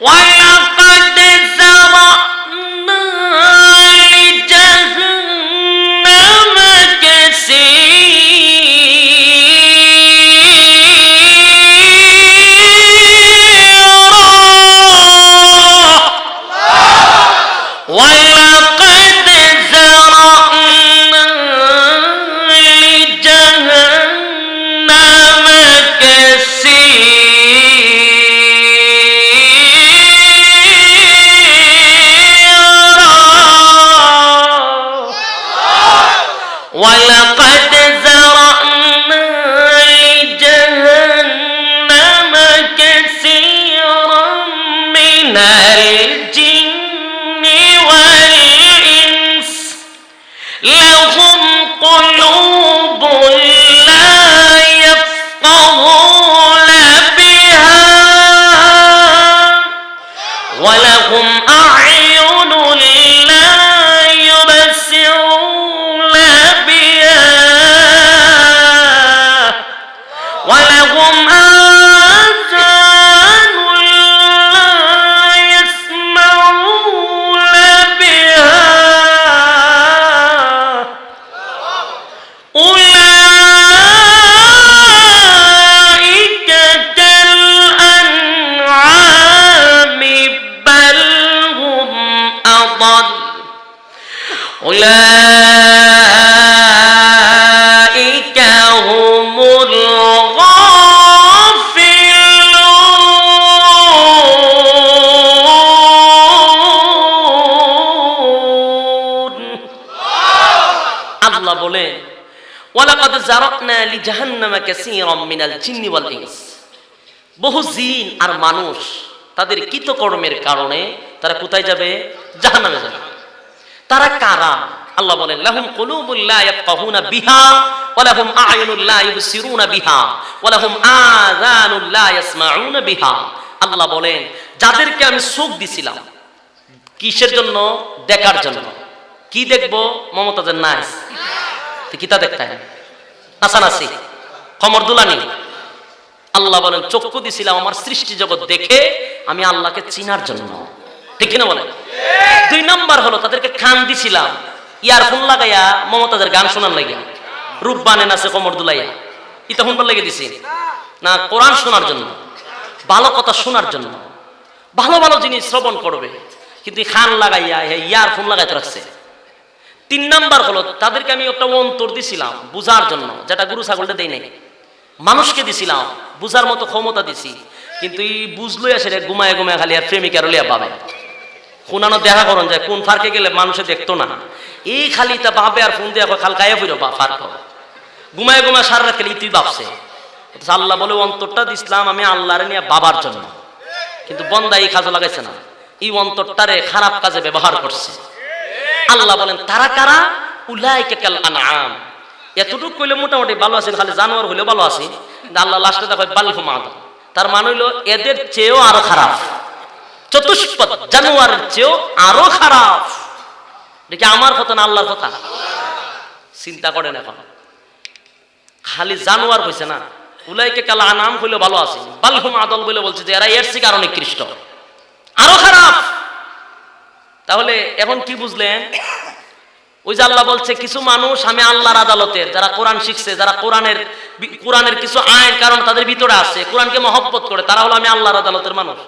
ওয়ালাকাদ যারানা লিজাহান্নামা وَلَقَدْ ذَرَأْنَا لِجَهَنَّمَ كَثِيرًا مِنَ الْجِنِّ وَالْإِنسِ لَهُمْ قُلُوبٌ لَا يَفْقَهُونَ بِهَا وَلَهُمْ أَعْيُنٌ لَا يُبْصِرُونَ بِهَا وَلَهُمْ آذَانٌ لَا يَسْمَعُونَ بِهَا أُولَئِكَ كَالْأَنْعَامِ بَلْ هُمْ أَضَلُّ أُولَئِكَ هُمُ الغافلون আল্লাহ বলে ওয়ালাকাদ যারানা লিজাহান্নামা কাসীরাম মিনাল জিন্নি ওয়াল ইনস, বহু জিন আর মানুষ তাদের কৃতকর্মের কারণে তারা কোথায় যাবে? জাহান্নামে যাবে। তারা কারা? আল্লাহ বলেন লাহুম কুলুবুল লা ইয়াফকাহুনা বিহা ওয়া লাহুম আ'য়ুনুল লা ইবসিরুনা বিহা ওয়া লাহুম আযানুল লা ইয়াসমাউনা বিহা। আল্লাহ বলেন যাদেরকে আমি চোখ দিছিলাম কিসের জন্য? দেখার জন্য। কি দেখবো? মমতাজের নাচ, কি তা দেখতে হয়? নাচানাচি, খমর দুলানি। আল্লাহ বলেন চক্ষু দিছিলাম আমার সৃষ্টি জগৎ দেখে, আমি আল্লাহকে চিনার জন্য। ঠিক কিনা বলেন? দুই নাম্বার হলো তাদেরকে কান দিছিলাম, ইয়ারফোন লাগাইয়া মমতাজের গান শোনার লাগিয়া, রূপ বানেন আছে কমর দুলাইয়া, ইতা শুনবার লেগে দিছি না, কোরআন শোনার জন্য, ভালো কথা শোনার জন্য, ভালো ভালো জিনিস শ্রবণ করবে। কিন্তু খান লাগাইয়া ইয়ারফোন লাগাইতে রাখছে। তিন নাম্বার হলো তাদেরকে আমি একটা অন্তর দিছিলাম বুঝার জন্য, যেটা গরু ছাগলটা দেই নাই, মানুষকে দিছিলাম বুঝার মতো ক্ষমতা দিছি, কিন্তু এই বুঝলই আসে ঘুমায় ঘুমায় খালি আর প্রেমিকার লিয়া পাবে কোনানো দেখা করন যায় কোন ফার্কে গেলে মানুষে দেখতো না, এই খালি তা ভাবে আর ফোন দিয়ে খাল গায়ে ফিরো ফার্ক ঘুমায় ঘুমায় সারা রাত খালি তুই ভাবছে। আল্লাহ বলে অন্তরটা দিছিলাম আমি আল্লাহরে নিয়ে বাবার জন্য, কিন্তু বন্দা এই কাজে লাগাইছে না, এই অন্তরটারে খারাপ কাজে ব্যবহার করছে। আল্লাহ বলেন তারা কারা? উলাইকা কাল আনআম। এতটুকু কইলে মোটামুটি ভালো আছেন, খালি জানোয়ার হইলে ভালো আছে, কিন্তু আল্লাহ লাস্টে দেখো বালহুম আদাল, তার মানে হইলো এদের চেয়েও আরো খারাপ, চতুষ্পদ জানোয়ারের চেয়েও আরো খারাপ। দেখি আমার কথা না আল্লাহর কথা? চিন্তা করেন এখন, খালি জানোয়ার হইছে না, উলাইকা কাল আনআম হইলে ভালো আছে, বালহুম আদাল বলে বলছে যে এরা এর থেকে আরো নিকৃষ্ট, আরো খারাপ। তাহলে এখন কি বুঝলেন? ওই যে আল্লাহ বলছে কিছু মানুষ আমি আল্লাহর আদালতের, যারা কোরআন শিখছে, যারা কোরআনের কিছু আইন কারণ তাদের ভিতরে আছে, কোরআনকে মহব্বত করে, তারা হলো আমি আল্লাহর আদালতের মানুষ।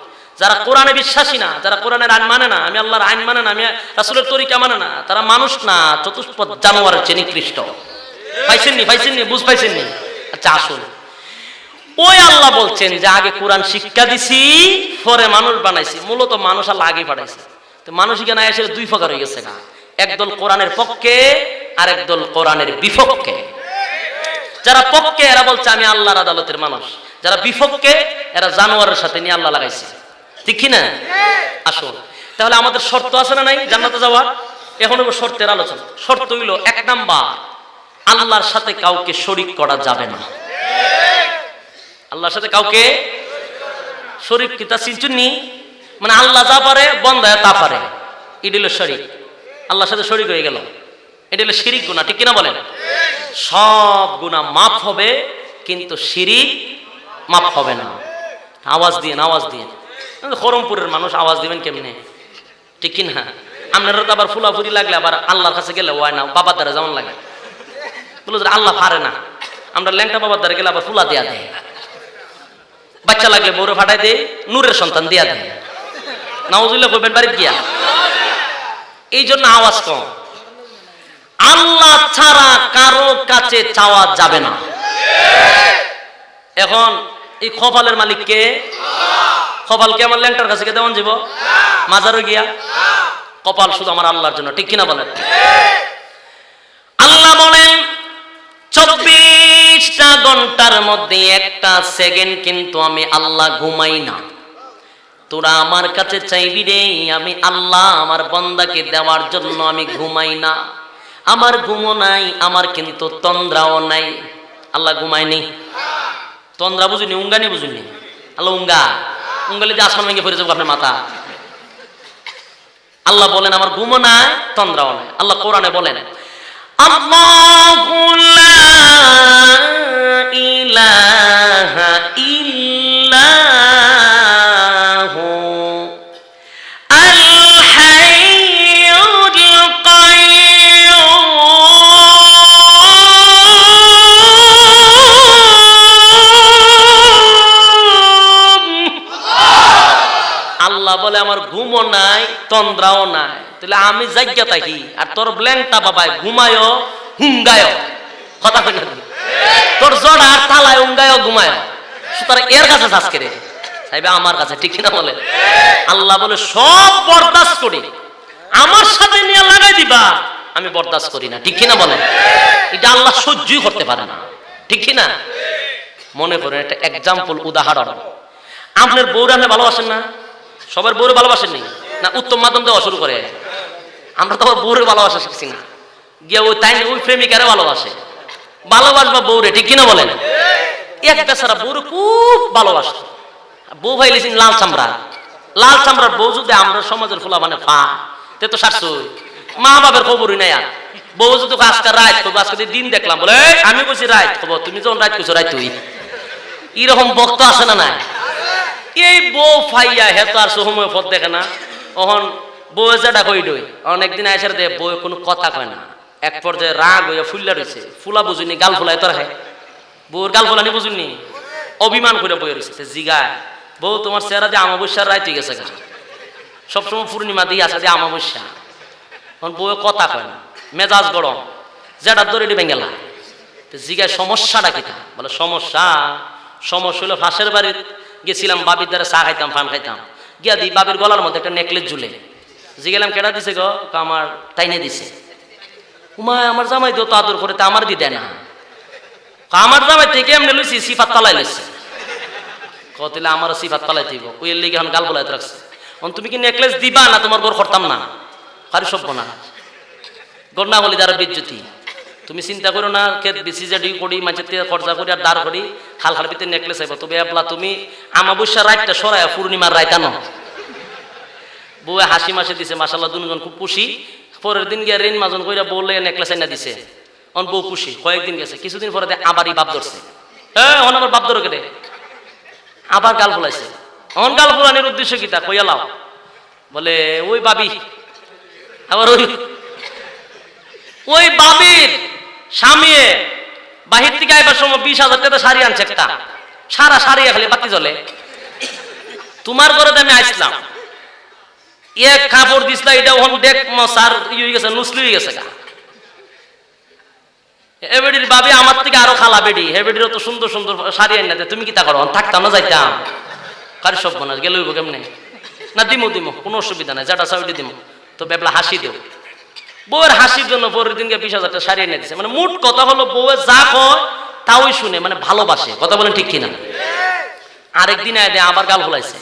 যারা কোরআনে বিশ্বাসী না, যারা কোরআনের আইন মানে না, আমি আল্লাহর আইন মানে না, আমি রাসূলের তরিকা মানে না, তারা মানুষ না, চতুষ্পদ জানোয়ারের চেয়ে নিকৃষ্ট। পাইছেননি বুঝ পাইছেননি? আচ্ছা আসুন, ওই আল্লাহ বলছেন যে আগে কোরআন শিক্ষা দিছি পরে মানুষ বানাইছি, মূলত মানুষ আল্লাহ আগে পাঠাইছে। তো মানুষ এখানে এসে দুই প্রকার হয়ে গেছে না, একদল কোরআনের পক্ষে আর একদল কোরআনের বিপক্ষে। যারা পক্ষে এরা বলছে আমি আল্লাহর আদালতের মানুষ, যারা বিপক্ষে এরা জানোয়ারের সাথে নিয়ে আল্লাহ লাগাইছে, ঠিক কি না? আসুন, তাহলে আমাদের শর্ত আছে না নাই জান্নাতে যাওয়ার? এখন শর্তের আলোচনা। শর্ত হইল এক নাম্বার, আল্লাহর সাথে কাউকে শরীক করা যাবে না। আল্লাহর সাথে কাউকে শরীক কি তা চিনচুননি? মানে আল্লাহ যা পারে বন্দা তা পারে, এটা হলো শরীক, আল্লাহর সাথে শরীক হয়ে গেল, এটা হলো শিরিক গুনাহ, ঠিক কিনা বলেন? সব গুনাহ মাফ হবে কিন্তু শিরিক মাফ হবে না। আওয়াজ দিয়ে খরমপুরের মানুষ আওয়াজ দিবেন কেমনে, ঠিক কিনা? আপনারা তো আবার ফুলাফুরি লাগলে আবার আল্লাহর কাছে গেলে হয় না, বাবার দ্বারা যেমন লাগে বলো আল্লাহ পারে না, আমরা ল্যাংটা বাবার দ্বারা গেলে আবার ফুলা দেয়া দেয়, বাচ্চা লাগলে বউরে ফাটাই দেয়, নূরের সন্তান দেয়া দেয়, নাউজুবিল্লাহ কইবেন বাড়ি গিয়া। এই জন্য আওয়াজ কম। আল্লাহ ছাড়া কারো কাছে চাওয়া যাবে না। এখন এই কপালের মালিক কে? কপালকে আমার ল্যাংটার কাছে কে দেওয়ান যাব? মাজারও গিয়া? কপাল শুধু আমার আল্লাহর জন্য, ঠিক কিনা বলেন? আল্লাহ বলেন 24টা ঘন্টার মধ্যে একটা সেকেন্ড কিন্তু আমি আল্লাহ ঘুমাই না। তোরা আমার কাছে চাইবি রে, আমি আল্লাহ আমার বান্দাকে দেওয়ার জন্য আমি ঘুমাই না। আমার ঘুমও নাই, আমার কিন্তু তন্দ্রাও নাই। আল্লাহ ঘুমায়নি, তন্দ্রা বুঝুনি, উঙ্গানি বুঝুনি। আল্লাহ উঙ্গালে যে আসমান ভেঙে পড়ে যাবো আপনার মাথা। আল্লাহ বলেন আমার ঘুমও নাই, তন্দ্রাও নাই। আল্লাহ কোরআনে বলেন আল্লাহু লা ইলাহা ইল্লাহু আল হাইয়ুল কাইয়্যুম। আল্লাহ বলে আমার ঘুমও নাই, তন্দ্রাও নাই। তাহলে আমি জায়গা থাকি আর তোর ব্ল্যাংটা বাবাই ঘুমায়ও হুঙ্গায়, কথা কই না? তোর জড়া আর তালায় হুঙ্গায় ঘুমায়, সুতরাং এর কাছে আজকে রে চাইবে আমার কাছে, ঠিক না বলে? আল্লাহ বলে সব বরদাস্ত করি, আমার সাথে নিয়ে লাগাই দিবা আমি বরদাস্ত করি না, ঠিক না বলে? এটা আল্লাহ সহ্যই করতে পারে না, ঠিক না? মনে করেন একটা এক্সাম্পল, উদাহরণ। আপনার বউরা আপনি ভালোবাসেন না? সবার বউরে ভালোবাসেন না? উত্তম মাধ্যম দেওয়া শুরু করে। আমরা তো বউরে ভালোবাসা শিখছি না, গিয়ে ওই তাই ওই প্রেমিকারে ভালোবাসবা বউরে, ঠিক কিনা বলেন? এক বেচারা বউরে খুব ভালোবাসত, বউ ভাই লিখছেন লাল চামড়ার বউ যদি আমরা সমাজের ফুলা মানে তে তো সারছই, মা বাবার খবরই নাই। আর বউ যদি আজকে রাত করবো, আজকে দিন দেখলাম বলে আমি বলছি রাত খবর, তুমি যখন রাত করছো রাত তুই, এরকম বক্ত আসে না নাই? এই বউ ফাইয়া হে তো আর সময় পথ দেখে না। তখন বউ যেটা কই ডই অনেকদিন আসার দে বউ কোনো কথা কয় না, এক পর্যায়ে রাগ হইয়া ফুল্লা রয়েছে, ফুলা বুঝুনি গাল ফুলাই তোর হে, বউর গাল ফুলানি বুঝুনি, অভিমান করে বয়ে রয়েছে। জিগায় বউ তোমার চেহারা দিয়ে আমাবস্যার রায় তুই গেছে, সবসময় পূর্ণিমা দিয়ে আসা দিয়ে আমাবস্যা। তখন বউ কথা কয় না, মেজাজ গরম, যেটা দড়ি ভেঙ্গেলা। জিগায় সমস্যাটা কিটা? বলে সমস্যা হলো ফাঁসের বাড়ির গেছিলাম, বাবির দ্বারা চা খাইতাম, পান খাইতাম, গিয়া দি বাবির গলার মধ্যে একটা নেকলেস ঝুলে। জিগেলাম কেটা দিছে গো? আমার তাইনে দিছে। উমায় আমার জামাই তো আদর করে, তা আমার দি দেয় না। আমার জামাই থেকে এমনি লইছি, সিফাত তালাই লইছে। কতলে আমারও সিফাত তালাই দিব, ওই লিগে এখন গাল বলাইতে রাখছে। তুমি কি নেকলেস দিবা না তোমার গোর করতাম না? আরে সভ্য না, গোর না বলি যারা বিজ্জতি। তুমি চিন্তা করো না, খেত বেশি যে করি মাঝে খরচা করি আর দাঁড় করি খাল খাল ভিতরে নেকলেস আইব। তবে এবলা তুমি আমাবস্যার রাতটা সরাই পূর্ণিমার রায়তানো। বউয়ে হাসি মাসে দিছে, মাসাল্লাহ দুজন খুব খুশি। পরের দিন গিয়ে ঋণ মাজন কইরা বললে নেকলেস আইনা দিছে, অন বউ খুশি। কয়েকদিন গেছে, কিছুদিন পরে আবারই বাপ ধরছে। হ্যাঁ, অন আবার বাপ ধরে কেটে আবার গাল ফুলাইছে। অন গাল ফুলানির উদ্দেশ্য কি তা কইয়া লাও? বলে ওই বাবি, আবার ওই বাবির স্বামী বাহির থেকে আইবার সময় 20,000 টাকা শাড়ি আনছে, একটা সারা শাড়ি খালি বাতি জ্বলে। তোমার ঘরে আমি আসলাম, এক কাপড় দিসলা, এটা ওখান দেখ সার ইয়ে হয়ে গেছে, নুসলি হয়ে গেছে গা। এ বেডির বাবি আমার থেকে আরো খালা বেডি, হে বেডির তো সুন্দর সুন্দর শাড়ি আইনা দে। তুমি কি তা করো? থাকতাম না, যাইতাম। কারি সব বোনা গেল কেমনে না? দিমো কোনো অসুবিধা নাই, যেটা চাইটি দিমো। তো বেবলা হাসি দেও। বউয়ের হাসির জন্য পরের দিনকে 20,000 টাকা শাড়ি এনে দিছে। মানে মোট কথা হলো, বউয়ের যা কয় তাওই শুনে, মানে ভালোবাসে। কথা বলেন ঠিক কিনা? আরেকদিন আয় দেয় আবার গাল ফুলাইছে।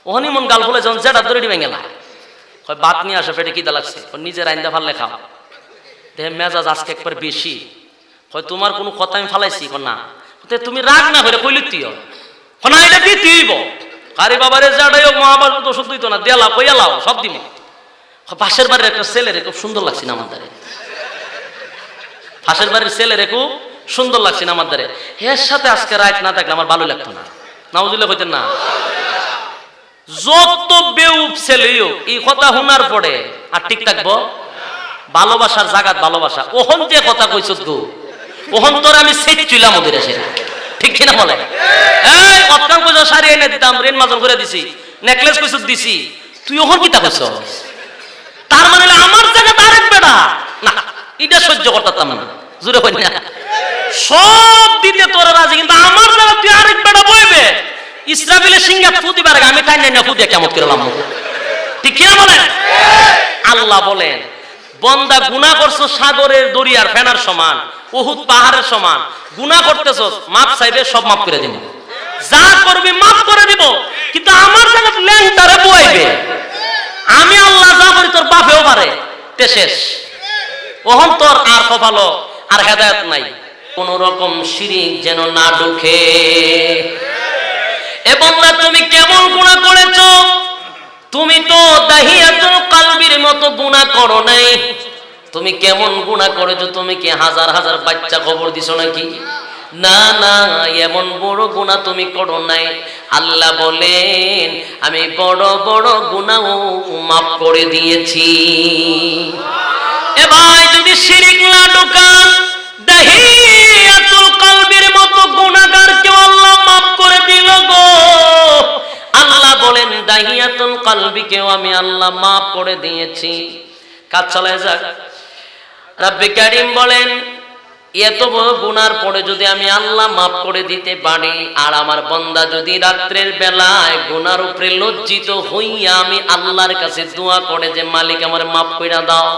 ওহনি মন গাল ফুলাইছে, যেটা দড়ি ভেঙেলা। কয় ভাত নিয়ে আসে, পেটে কিদা লাগছে, নিজের আইন্দা ফাললে খাও। দেহে মেজাজ আজকে একবার বেশি। হয় তোমার কোনো কথা আমি ফালাইছি? না। তুমি রাগ না করে কইলি তুই না, এটা দিতে হইব। আরে বাবারে যাটাই হোক, মহাবার তো ওষুধ দিত না, দেলাও কইয়া লাও, সব দিব। পাশের বাড়ির একটা ছেলেরে খুব সুন্দর লাগছে না আমার দ্বারে, পাশের বাড়ির ছেলেরে খুব সুন্দর লাগছে না আমার দ্বারে। এর সাথে আজকে রাত না থাকলে আমার ভালো লাগতো না। নাউজুবিল্লাহ কইতেন না? যত বেউপ ছেলেও এই কথা শোনার পরে আর ঠিক থাকবো? ভালোবাসার জাগাত ভালোবাসা। ওহন যে কথা কইছ গো, ওহন তোর আমি সেট চুলাম ওদের এসে, ঠিক কিনা বলে? এই কতক্ষণ কইছ শাড়ি এনে দিতাম, ঋণ মাজন করে দিছি, নেকলেস কইছ দিছি, তুই ওহন কিতা কইছ? তার মানে আমার জায়গায় আরেক বেটা না, এটা সহ্য করতাম না। জোরে কই না? সব দিতে তোরা রাজি, কিন্তু আমার জায়গায় তুই আরেক বেটা বইবে। ইসরাফিলের সিংহা ফুদিবার আগে আমি টাইম না ফুদিয়া কেমন করলাম, ঠিক কিনা বলেন? আল্লাহ বলেন, বন্দা গুনাহ করছো সাগরের দরিয়ার ফেনার সমান, উহুদ পাহাড়ের সমান। গুনাহ করতেছস, মাপ চাইবে, সব মাপ করে দিব। যা করবি মাপ করে দিব, কিন্তু আমার জায়গায় ল্যাংটারে বইবে। আমি আল্লাহ যা করি তোর বাপেও পারে, তে শেষ। ওহন তোর আর কপালো আর হেদায়েত নাই। কোন রকম শিরিক যেন না ঢুকে। এ বান্দা, তুমি কেমন গুনাহ করেছো? তুমি তো দাহিয়াতুল কালবির মতো গুনাহ করো নাই। তুমি কেমন গুনাহ করেছো? তুমি কি হাজার হাজার বাচ্চা খবর দিছো নাকি? না না, এমন বড় গুনাহ তুমি করো নাই। আল্লাহ বলেন, আমি বড় বড় গুনাহ মাফ করে দিয়েছি। এ ভাই, যদি শিরিক না ঢোকান, দাহিয়াতুল কালবির মতো গুনাহগার কেউ আল্লাহ মাফ করে দিল গো। আল্লাহ বলেন, দাহিয়াতুল কালবিকেও আমি আল্লাহ মাফ করে দিয়েছি। কাজ চালায় যাক। রব্বে কারীম বলেন, এত বড় গুনার পরে যদি আমি আল্লাহ মাফ করে দিতে পারি, আর আমার বান্দা যদি রাত্রের বেলায় গুনার উপরে লজ্জিত হইয়া আমি আল্লাহর কাছে দোয়া করে যে মালিক আমার মাফ কইরা দাও,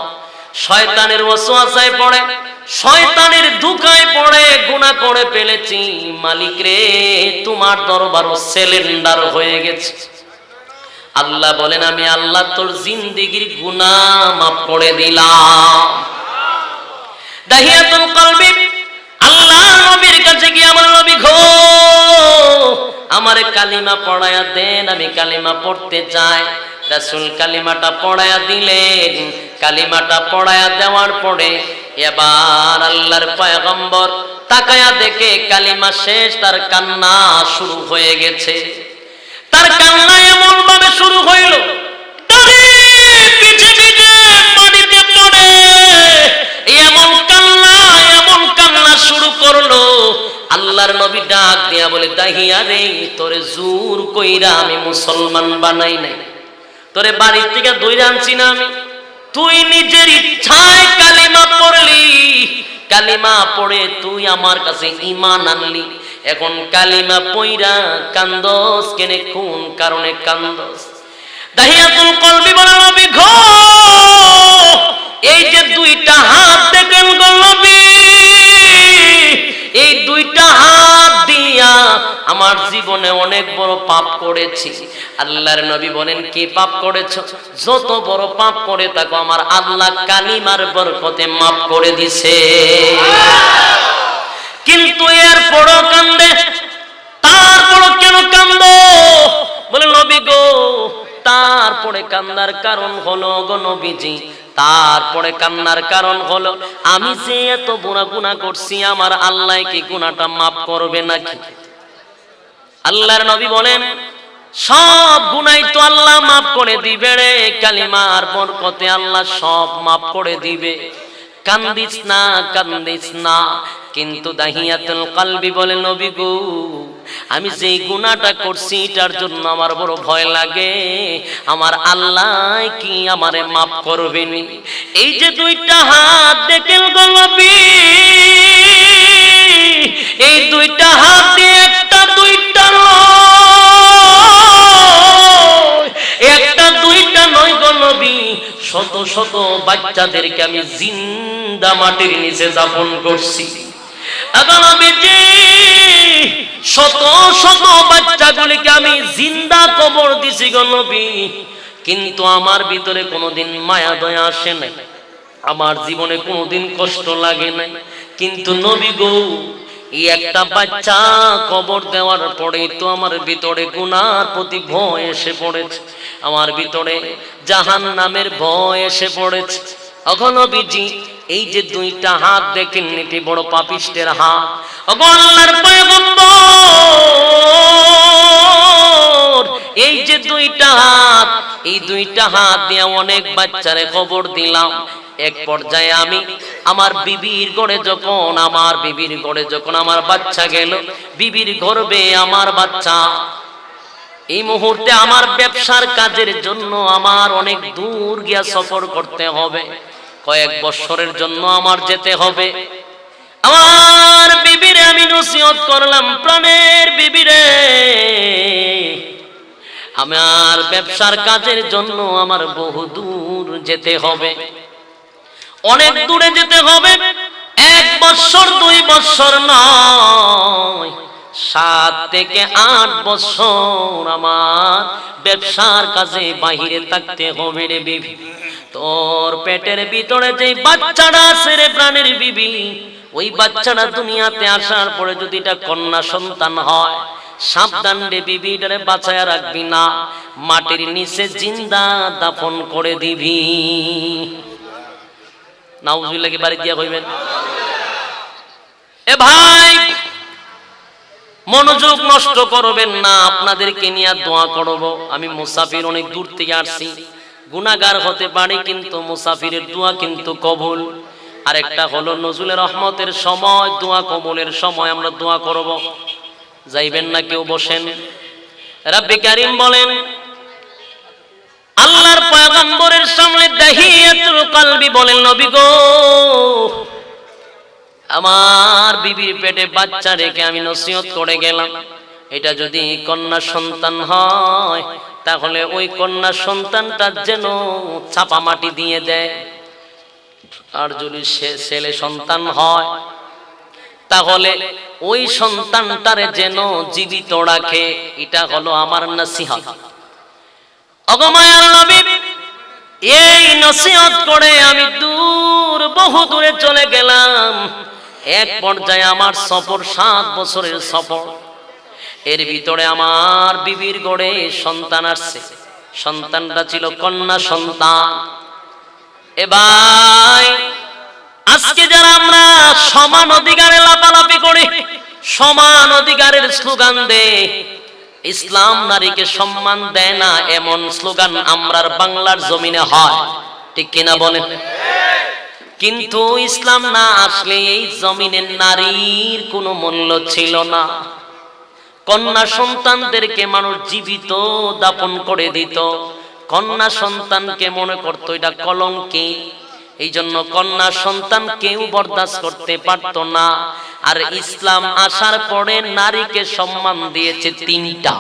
শয়তানের ওয়াসওয়াসায় পড়ে, শয়তানের ধোঁকায় পড়ে গুনাহ করে ফেলেছি, মালিক রে তোমার দরবারও সিলিন্ডার হয়ে গেছে। আল্লাহ বলেন, আমি আল্লাহ তোর জিন্দেগির গুনাহ মাফ করে দিলাম। দাহিয়াতুল কলবি আল্লাহর নবীর কাছে গিয়ে, আমার নবী গো, আমারে কালিমা পড়ায়া দেন, আমি কালিমা পড়তে চাই। রাসূল কালিমাটা পড়ায়া দিলেন। কালিমাটা পড়ায়া দেওয়ার পরে এবার আল্লাহর পয়গম্বর তাকায়া দেখে কালিমা শেষ, তার কান্না শুরু হয়ে গেছে। তার কান্না এমন ভাবে শুরু হইল, দাড়ি পিছে পিছে মাটিতে পড়ে এমন কান্না শুরু করলো। আল্লাহর নবী ডাক দিয়া বলে, দাহিয়া রে, তোরে জোর কইরা আমি মুসলমান বানাই নাই, তোরে বাড়ির থেকে দইরা আনছি না আমি, তুই নিজের ইচ্ছায় কালিমা পড়লি, কালিমা পড়ে তুই আমার কাছে ঈমান আনলি, এখন কালিমা পইরা কান্দস কেনে, কোন কারণে কান্দস? দাহিয়াতুল কলবি বলে নবী গো, এই যে দুইটা হাত দেখেন গো নবী, এই দুইটা হাত দিয়া আমার জীবনে অনেক বড় পাপ করেছি। আল্লাহর নবী বলেন কি পাপ করেছো? যত বড় পাপ করে থাকো আমার আল্লাহ কালিমার বরকতে মাফ করে দিছে। কিন্তু এরপরও কান্দে, তারপরও কেন কান্দো? বলে নবী গো, তারপরে কান্নার কারণ হলো গো নবীজি, তারপরে কান্নার কারণ হলো আমি যে এত বড় গুনাহ করছি, আমার আল্লাহ কি গুনাহটা মাফ করবে নাকি? আল্লাহর নবী বলেন সব গুনাহ তো আল্লাহ মাফ করে দিবে রে, কালিমার বরকতে আল্লাহ সব মাফ করে দিবে। কান্দিস না, কান্দিস না। কিন্তু দাহিয়াতুল কলবি বলে নবী গো, আমি যে গুনাহটা করছি এটার জন্য আমার বড় ভয় লাগে, আমার আল্লাহ কি আমারে মাফ করবেন? এই যে দুইটা হাত দেখেন গো নবী, এই দুইটা হাত দিয়ে একটা দুইটা নয়, একটা দুইটা নয় গো নবী, শত শত বাচ্চাদেরকে আমি জিন্দা মাটির নিচে দাফন করছি। শত শত বাচ্চাগুলিকে আমি জিন্দা কবর দিছি গো নবী, কিন্তু আমার ভিতরে কোনোদিন মায়া দয়া আসে নাই, আমার জীবনে কোনোদিন কষ্ট লাগে নাই। কিন্তু নবী গো, এই একটা বাচ্চা কবর দেওয়ার পরে তো আমার ভিতরে গুনার প্রতি ভয় এসে পড়েছে, আমার ভিতরে জাহান্নামের ভয় এসে পড়েছে। ওগো নবীজি, এই যে দুইটা হাত দেখেন, এটি বড় পাপিষ্টের হাত। ওগো আল্লাহর পয়গম্বর, এই যে দুইটা হাত, এই দুইটা হাত দিয়ে অনেক বাচ্চারে খবর দিলাম। এক পর্যায়ে আমি আমার বিবির ঘরে যখন, আমার বিবির ঘরে যখন আমার বাচ্চা গেল, বিবির গর্ভে আমার বাচ্চা, এই মুহূর্তে আমার ব্যবসার কাজের জন্য আমার অনেক দূর গিয়া সফর করতে হবে, কয়েক বছরের জন্য আমার যেতে হবে। আমার বিবিরে আমি নসিহত করলাম, প্রাণের বিবিরে, আমার ব্যবসার কাজের জন্য আমার বহু দূর যেতে হবে, অনেক দূরে যেতে হবে। 1 বছর 2 বছর নয়, 7 থেকে 8 বছর আমার ব্যবসার কাজে বাহিরে থাকতে হবে রে বিবি। তোর পেটের ভিতরে যে বাচ্চাটা আছে রে প্রাণের বিবি, ওই বাচ্চাটা দুনিয়াতে আসার পরে যদি এটা কন্যা সন্তান হয়, সাবধান রে বিবি, এটারে বাঁচায়া রাখবি না, মাটির নিচে জিন্দা দাফন করে দিবি। নাউজুবিল্লাহ কি বাড়ি দিয়া কইবেন? এ ভাই, মনোযোগ নষ্ট করবেন না, আপনাদেরকে নিয়ে দোয়া করব। আমি মুসাফির, অনেক দূর থেকে আসছি, গুনাহগার হতে পারি, কিন্তু মুসাফিরের দোয়া কিন্তু কবুল। আরেকটা হলো নজরুলের রহমতের সময়, দোয়া কবুলের সময় আমরা দোয়া করব। যাইবেন না কেউ, বসেন। রাব্বি কারীম বলেন, আল্লাহর পয়গম্বরের সামনে দাহিয়াতুল কলবি বলেন, নবী গো, আমার বিবির পেটে বাচ্চা রেখে আমি নসিহত করে গেলাম, এটা যদি কন্যা সন্তান হয় তাহলে ওই কন্যা সন্তানটা যেন চাপা মাটি দিয়ে দেয়, আর যদি ছেলে সন্তান হয় তাহলে ওই সন্তানটারে যেন জীবিত রাখে। এটা হলো আমার নসিহত। ওগো মায়ার নবী, এই নসিহত করে আমি দূর, বহু দূরে চলে গেলাম। এক পর্যায়ে আমার সফর 7 বছরের সফর, এর ভিতরে আমার বিবির ঘরে সন্তান আসছে, সন্তানটা ছিল কন্যা সন্তান। এ ভাই, আজকে যারা আমরা সমান অধিকারে লাপালাপি করি, সমান অধিকারের স্লোগান দেই, ইসলাম নারীকে সম্মান দেয় না, এমন স্লোগান আমরার বাংলার জমিনে হয়, ঠিক কিনা বলেন? কিন্তু ইসলাম না আসলে এই জমিনে নারীর কোনো মূল্য ছিল না। কন্যা সন্তানদেরকে মানুষ জীবিত দাপন করে দিত, কন্যা সন্তানকে মনে করতো এটা কলঙ্কি। এই জন্য কন্যা সন্তান কেউ বরদাস্ত করতে পারতো না। আর ইসলাম আসার পরে নারীকে সম্মান দিয়েছে তিনটা।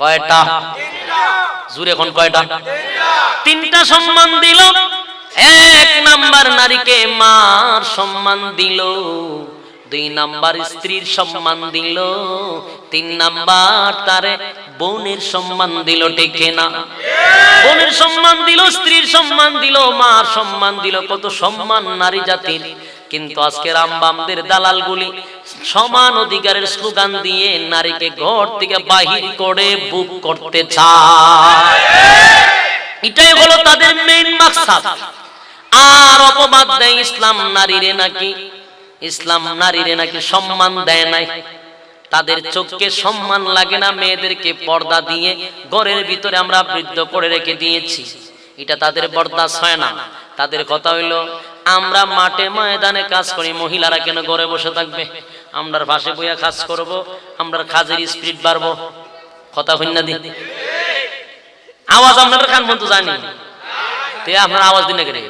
কয়টা? জোরে এখন কয়টা? তিনটা সম্মান দিল। এক নাম্বার নারীকে মার সম্মান দিল, দুই নাম্বার স্ত্রীর সম্মান দিল, তিন নাম্বার তারে বোনের সম্মান দিল। ঠিক না? বোনের সম্মান দিল, স্ত্রীর সম্মান দিল, মার সম্মান দিল। কত সম্মান নারী জাতির। কিন্তু আজকে রামবামদের দালালগুলি সমান অধিকারের স্লোগান দিয়ে নারীকে ঘর থেকে বাহির করে বুক করতে চায়। এটাই হলো তাদের মেইন মাকসাদ। আর অপবাদ দেয় ইসলাম নারীরে নাকি সম্মান দেয় নাই। তাদের চোখকে সম্মান লাগে না, মেয়েদেরকে পর্দা দিয়ে ঘরের ভিতরে আমরা আবৃত করে রেখে দিয়েছি। এটা তাদের বরদাস্ত হয় না। তাদের কথা হইলো আমরা মাঠে ময়দানে কাজ করি, মহিলারা কেন ঘরে বসে থাকবে? আমরা পাশে বইয়া কাজ করব, আমরা কাজের স্পিড বাড়বো। কথা হইনা দি আওয়াজ আপনাদের কান পর্যন্ত জানি তে আপনার আওয়াজ দিনে কেটে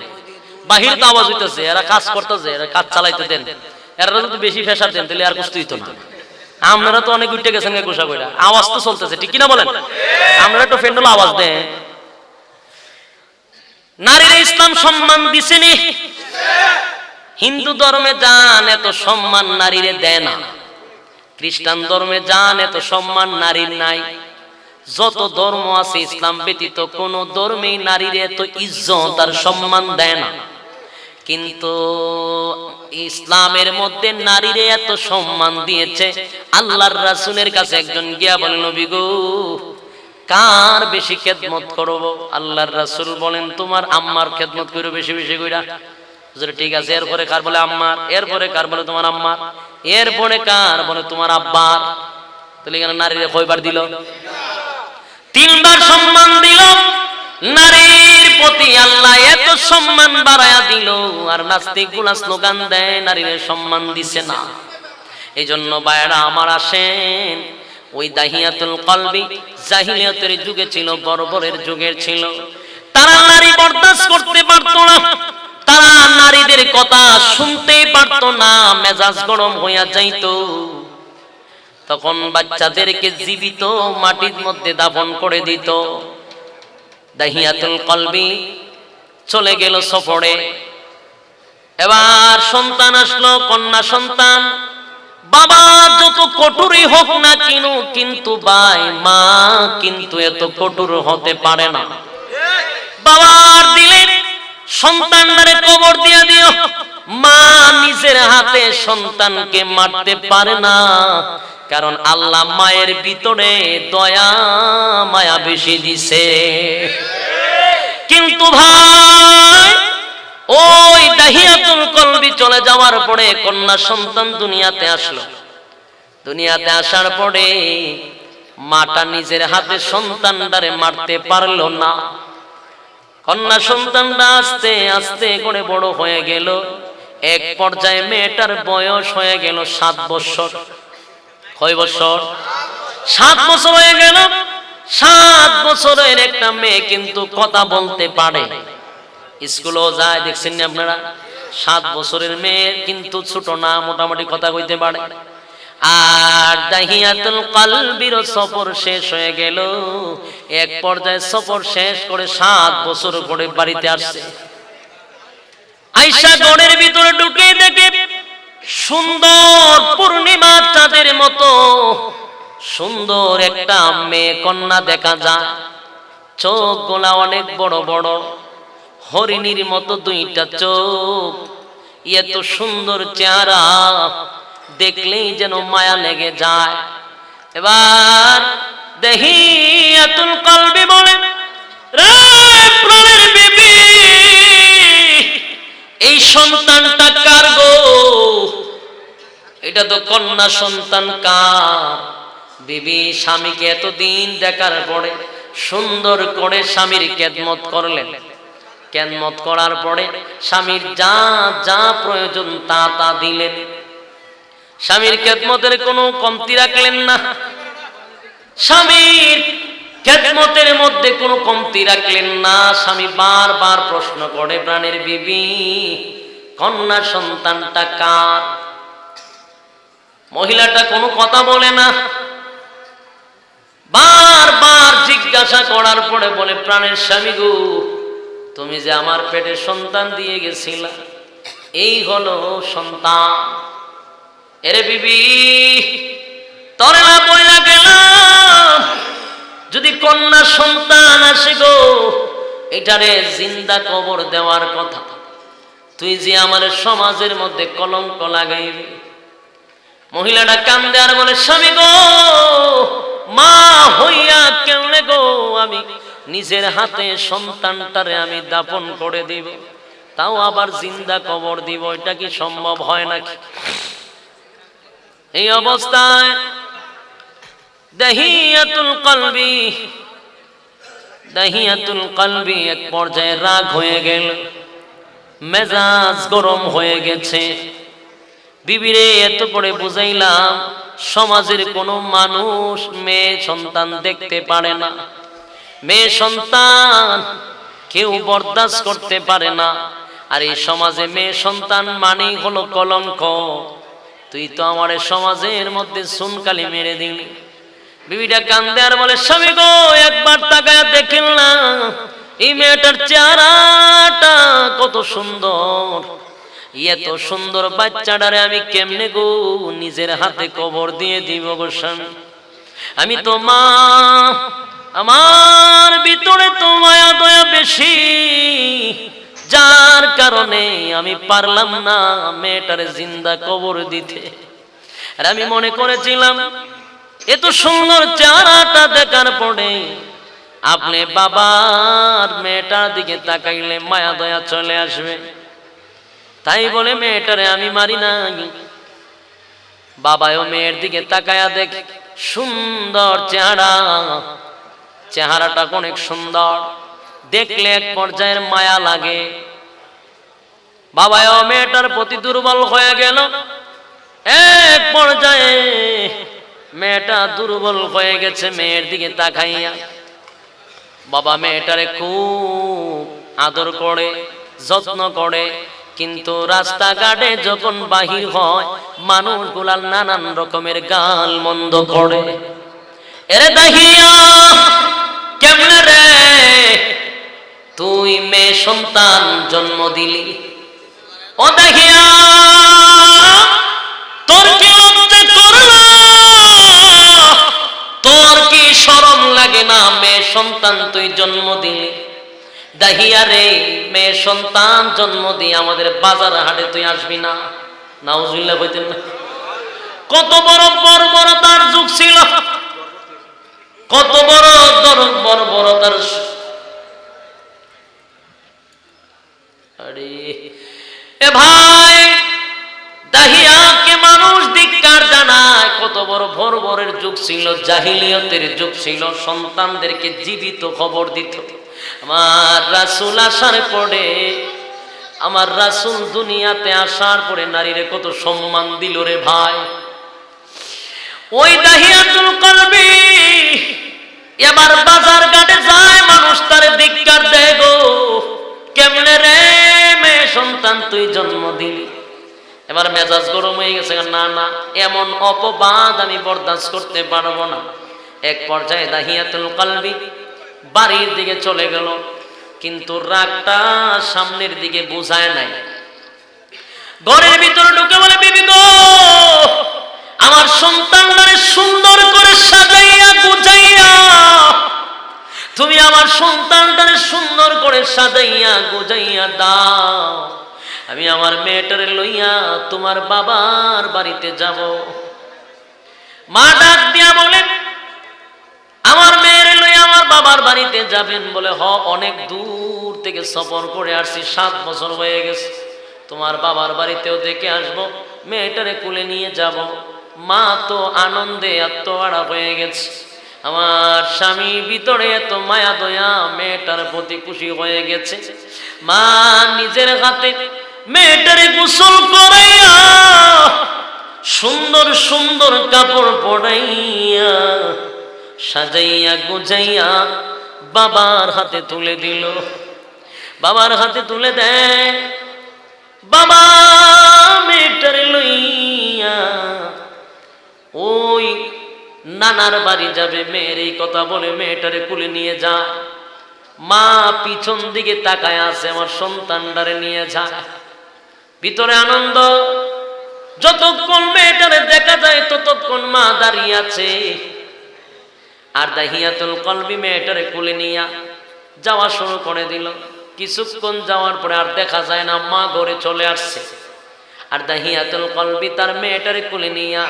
বাহির তো আওয়াজ হইতেছে, এরা কাজ করতেছে, এরা কাজ চালাইতে দেন। এরা যদি বেশি ফেসার দেন তাহলে আর কষ্ট হইতো না। আপনারা তো অনেক উঠে গেছেন গোসা কইরা, আওয়াজ তো চলতেছে, ঠিক কিনা বলেন? আমরা একটু ফেন্ডল আওয়াজ দেন। নারীর ইসলাম সম্মান দিছেনি। হিন্দু ধর্মে যান এত সম্মান নারীরে দেয় না, খ্রিস্টান ধর্মে যান এত সম্মান নারীর নাই। যত ধর্ম আছে ইসলাম ব্যতীত কোন ধর্মেই নারীর এত ইজ্জত আর সম্মান দেয় না। কিন্তু ইসলামের মধ্যে নারীরে এত সম্মান দিয়েছে। আল্লাহর রাসূলের কাছে একজন গিয়া বলেন, নবী গো, কার বেশি খেদমত করব? আল্লাহর রাসূল বলেন, তোমার আম্মার খেদমত করো বেশি বেশি কইরা। ঠিক আছে, এরপরে কার? বলে আম্মার। এরপরে কার? বলে তোমার আম্মার। এরপরে কার? বলে তোমার আব্বার। তাহলে এখানে নারীরে কয়বার দিল? তিনবার সম্মান দিল। নারীর প্রতি আল্লাহ এত সম্মান বাড়ায়া দিল, আর নাস্তিকগুলা স্লোগান দেয় নারীর সম্মান দিছে না। এই জন্য ভাইরা আমার আসেন, ওই দাহিয়াতুল কলবি জাহিলিয়াতের যুগে ছিল, বর্বরের যুগের ছিল। তারা নারী বরদাস্ত করতে পারতো না, তারা নারীদের কথা শুনতেই পারতো না, মেজাজ গরম হইয়া যাইতো। তখন বাচ্চাদেরকে জীবিত মাটির মধ্যে দাফন করে দিত। দাহিয়াতুল কলবি চলে গেল সফরে। এবার সন্তান আসলো, কন্যা সন্তান। বাবা যত কঠোরই হোক না কেন, কিন্তু ভাই মা কিন্তু এত কঠোর হতে পারে না। বাবার দিলে সন্তানটারে কবর দিয়া দিও। মা নিজের হাতে সন্তানকে মারতে পারে না, কারণ আল্লাহ মায়ের ভিতরে দয়া মায়া বেশি দিছে। কিন্তু ভাই ওই দাহিয়াতুল কলবি চলে যাওয়ার পরে কন্যা সন্তান দুনিয়াতে আসলো। দুনিয়াতে আসার পরে মাটা নিজের হাতে সন্তানটারে মারতে পারলো না। কন্যা সন্তানটা আস্তে আস্তে করে বড় হয়ে গেল। এক পর্যায়ে মেয়েটার বয়স হয়ে গেল 7 বছর। কয় বছর? 7 বছর হয়ে গেল। 7 বছরের একটা মেয়ে কিন্তু কথা বলতে পারে, স্কুলেও যায়, দেখছেন না আপনারা? 7 বছরের মেয়ে কিন্তু ছোট না, মোটামুটি কথা কইতে পারে। আর দাহিয়াতুল কলবির সফর শেষ হয়ে গেল। এক পর্যায়ে সফর শেষ করে 7 বছর পরে বাড়িতে আসছে। আয়েশা ঘরের ভিতরে ঢুকে দেখে সুন্দর পূর্ণিমা চাঁদের মতো সুন্দর একটা মেয়ে কন্যা দেখা যায়। চোখ গোলা অনেক বড় বড়, হরিণীর মতো 2টা চোখ, এত সুন্দর চেহারা, দেখলেই যেন মায়া লেগে যায়। এবার দাহিয়াতুল কলবি বলে, রে প্রাণের বিবি, এই সন্তানটা কার গো? এটা তো কন্যা সন্তান। কার? বিবি স্বামীকে এতদিন দেখার পরে সুন্দর করে স্বামীর খেদমত করলেন। খেদমত করার পরে স্বামীর যা যা প্রয়োজন তা তা দিলেন। স্বামীর খেদমতের কোনো কমতি রাখলেন না। স্বামীর খেদমতের মধ্যে কোনো কমতি রাখলেন না। স্বামী বারবার প্রশ্ন করে, প্রাণের বিবি, কন্যা সন্তানটা কার? মহিলাটা কোনো কথা বলে না। বারবার জিজ্ঞাসা করার পরে বলে, প্রাণের স্বামী গো, তুমি যে আমার পেটে সন্তান দিয়ে গেছিলা, এই হলো সন্তান। এরে বিবি, তরে না বইলা গেলাম, যদি কন্যা সন্তান আসে গো, এটারে জিন্দা কবর দেওয়ার কথা। তুই যে আমার সমাজের মধ্যে কলঙ্ক লাগাইবি। মহিলাটা কান্দে আর বলে, স্বামী গো, মা হইয়া কেমনে গো আমি নিজের হাতে সন্তানটারে আমি দাপন করে দিব, তাও আবার জিন্দা কবর দিব, এটা কি সম্ভব হয় নাকি? এই অবস্থায় দাহিয়াতুল কলবি এক পর্যায়ে রাগ হয়ে গেল, মেজাজ গরম হয়ে গেছে। বিবিরে এত করে বুঝাইলাম, সমাজের কোনো মানুষ মেয়ে সন্তান দেখতে পারে না, মেয়ে সন্তান কেউ বরদাস্ত করতে পারে না। আর এই সমাজে মেয়ে সন্তান মানেই হলো কলঙ্ক। তুই তো আমার সমাজের মধ্যে সুনকালি মেরে দিলি। বিবিটা কান্দে আর বলে, স্বামী গো, একবার তাকায় দেখেন না, এই মেয়েটার চেহারাটা কত সুন্দর। এত সুন্দর বাচ্চাটারে আমি কেমনে গো নিজের হাতে কবর দিয়ে দিব গো স্বামী? আমি তো মা, আমার ভিতরে তো মায়া দয়া বেশি, যার কারণে আমি পারলাম না মেয়েটারে জিন্দা কবর দিতে। আর আমি মনে করেছিলাম এত সুন্দর চেহারাটা দেখার পরে আপনি বাবার মেয়েটার দিকে তাকাইলে মায়া দয়া চলে আসবে, তাই বলে মেয়েটারে আমি মারি নাই। বাবাও মেয়ের দিকে তাকায়া দেখ, সুন্দর চেহারাটা অনেক সুন্দর, দেখলে এক পর্যায়ের মায়া লাগে। বাবাও মেয়েটার প্রতি দুর্বল হয়ে গেল। এক পর্যায়ে মেয়েটা দুর্বল হয়ে গেছে, মেয়ের দিকে তাকাইয়া বাবা মেয়েটারে খুব আদর করে, যত্ন করে। কিন্তু রাস্তাঘাটে যখন বাহির হয়, মানুষগুলা নানান রকমের গাল মন্দ করে। এরে দাহিয়া, কেমনে রে তুই মেয়ে সন্তান জন্ম দিলি? ও দাহিয়া, তোর কি লজ্জা করলো? তোর কি শরম লাগে না? মেয়ে সন্তান তুই জন্ম দিলি। দাহিয়া রে, মেয়ে সন্তান জন্ম দিয়ে আমাদের বাজার হাটে তুই আসবি না? নাউজুবিল্লাহ বলতেন না? কত বড় বর্বরতার যুগ ছিল, কত বড় বর্বরতার। আরে এ ভাই, দাহিয়াকে মানুষ ধিক্কার জানায়। কত বড় বর্বরের যুগ ছিল, জাহিলিয়তের যুগ ছিল। সন্তানদেরকে জীবিত খবর দিত। আমার রাসূল আসার পরে, আমার রাসূল দুনিয়াতে আসার পরে নারীরে কত সম্মান দিল রে ভাই। ওই দাহিয়াতুল কলবি এবার বাজার ঘাটে যায়, মানুষ তারে ধিক্কার দেয় গো, কেমনে রে মেয়ে সন্তান তুই জন্ম দিলি? এবার মেজাজ গরম হয়ে গেছে, না না, এমন অপবাদ আমি বরদাস্ত করতে পারবো না। এক পর্যায়ে দাহিয়াতুল কলবি বাড়ির দিকে চলে গেল, কিন্তু রাগটা সামনের দিকে বোঝায় নাই। ঘরের ভিতরে ঢুকে বলে, বিবি গো, আমার সন্তানটারে সুন্দর করে সাজাইয়া গুজাইয়া, তুমি আমার সন্তানটারে সুন্দর করে সাজাইয়া গুজাইয়া দাও। আমি আমার মেয়েটারে লইয়া তোমার বাবার বাড়িতে যাব। মা ডাক দিয়া বলে, আমার মেয়েরে লইয়া আমার বাবার বাড়িতে যাবেন? বলে, হ, অনেক দূর থেকে সফর করে আসছি, 7 বছর হয়ে গেছে, তোমার বাবার বাড়িতেও দেখে আসবো, মেয়েটারে কুলে নিয়ে যাব। মা তো আনন্দে আত্মহারা হয়ে গেছে। আমার স্বামীর ভিতরে এত মায়া দয়া, মেয়েটার প্রতি খুশি হয়ে গেছে। মা নিজের হাতে মেয়েটারে গোসল করাইয়া, সুন্দর সুন্দর কাপড় পরাইয়া সাজাইয়া গুজাইয়া বাবার হাতে তুলে দিল। বাবার হাতে তুলে দেয়, বাবা মেয়েটারে লইয়া ওই নানার বাড়ি যাবে। মেয়ের এই কথা বলে মেয়েটারে কুলে নিয়ে যায়। মা পিছন দিকে তাকায় আছে, আমার সন্তানটারে নিয়ে যায়। ভিতরে আনন্দ, যতক্ষণ মেয়েটারে দেখা যায় ততক্ষণ মা দাঁড়িয়ে আছে। আর দাহিয়াতুল কলবি মেয়েটারে কুলে নিয়ে যাওয়া শুরু করে দিল। কিছুক্ষণ যাওয়ার পরে আর দেখা যায় না, মা ঘরে চলে আসছে। আর দাহিয়াতুল কলবি তার মেয়েটারে কুলে নিয়ে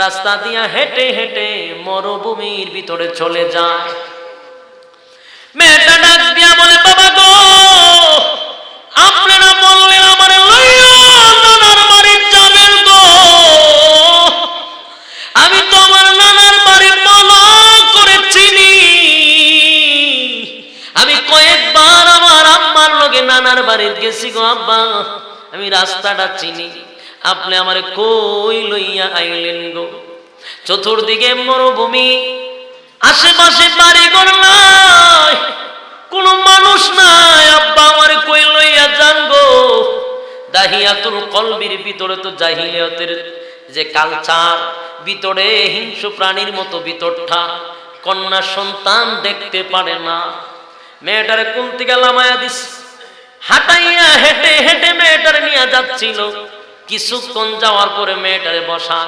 রাস্তা দিয়া হেঁটে হেঁটে মরুভূমির ভিতরে চলে যায়। মেয়েটা ডাক দিয়া বলে, বাবা গো, আপনারা বললেন আমার লইয়া নানার বাড়ি যাবেন গো। আমি তো আমার নানার বাড়ি ভালো করে চিনি। আমি কয়েকবার আমার আম্মার লগে নানার বাড়ি গেছি গো আব্বা, আমি রাস্তাটা চিনি। আপনি আমারে কই লইয়া আইলেন গো? চতুর্দিকে মরুভূমি, আশেপাশে বাড়িঘর নাই, কোনো মানুষ নাই। আব্বা আমারে কই লইয়া যান গো? দাহিয়াতুল কলবির ভিতরে তো জাহিলিয়াতের যে কালচার, ভিতরে হিংস্র প্রাণীর মতো ভিতরটা, কন্যা সন্তান দেখতে পারে না। মেয়েটারে কোন থেকে লামায়া দিস, হাঁটাইয়া হেঁটে হেঁটে মেয়েটারে নিয়ে যাচ্ছিল। কিছুক্ষণ যাওয়ার পরে মেয়েটারে বসা,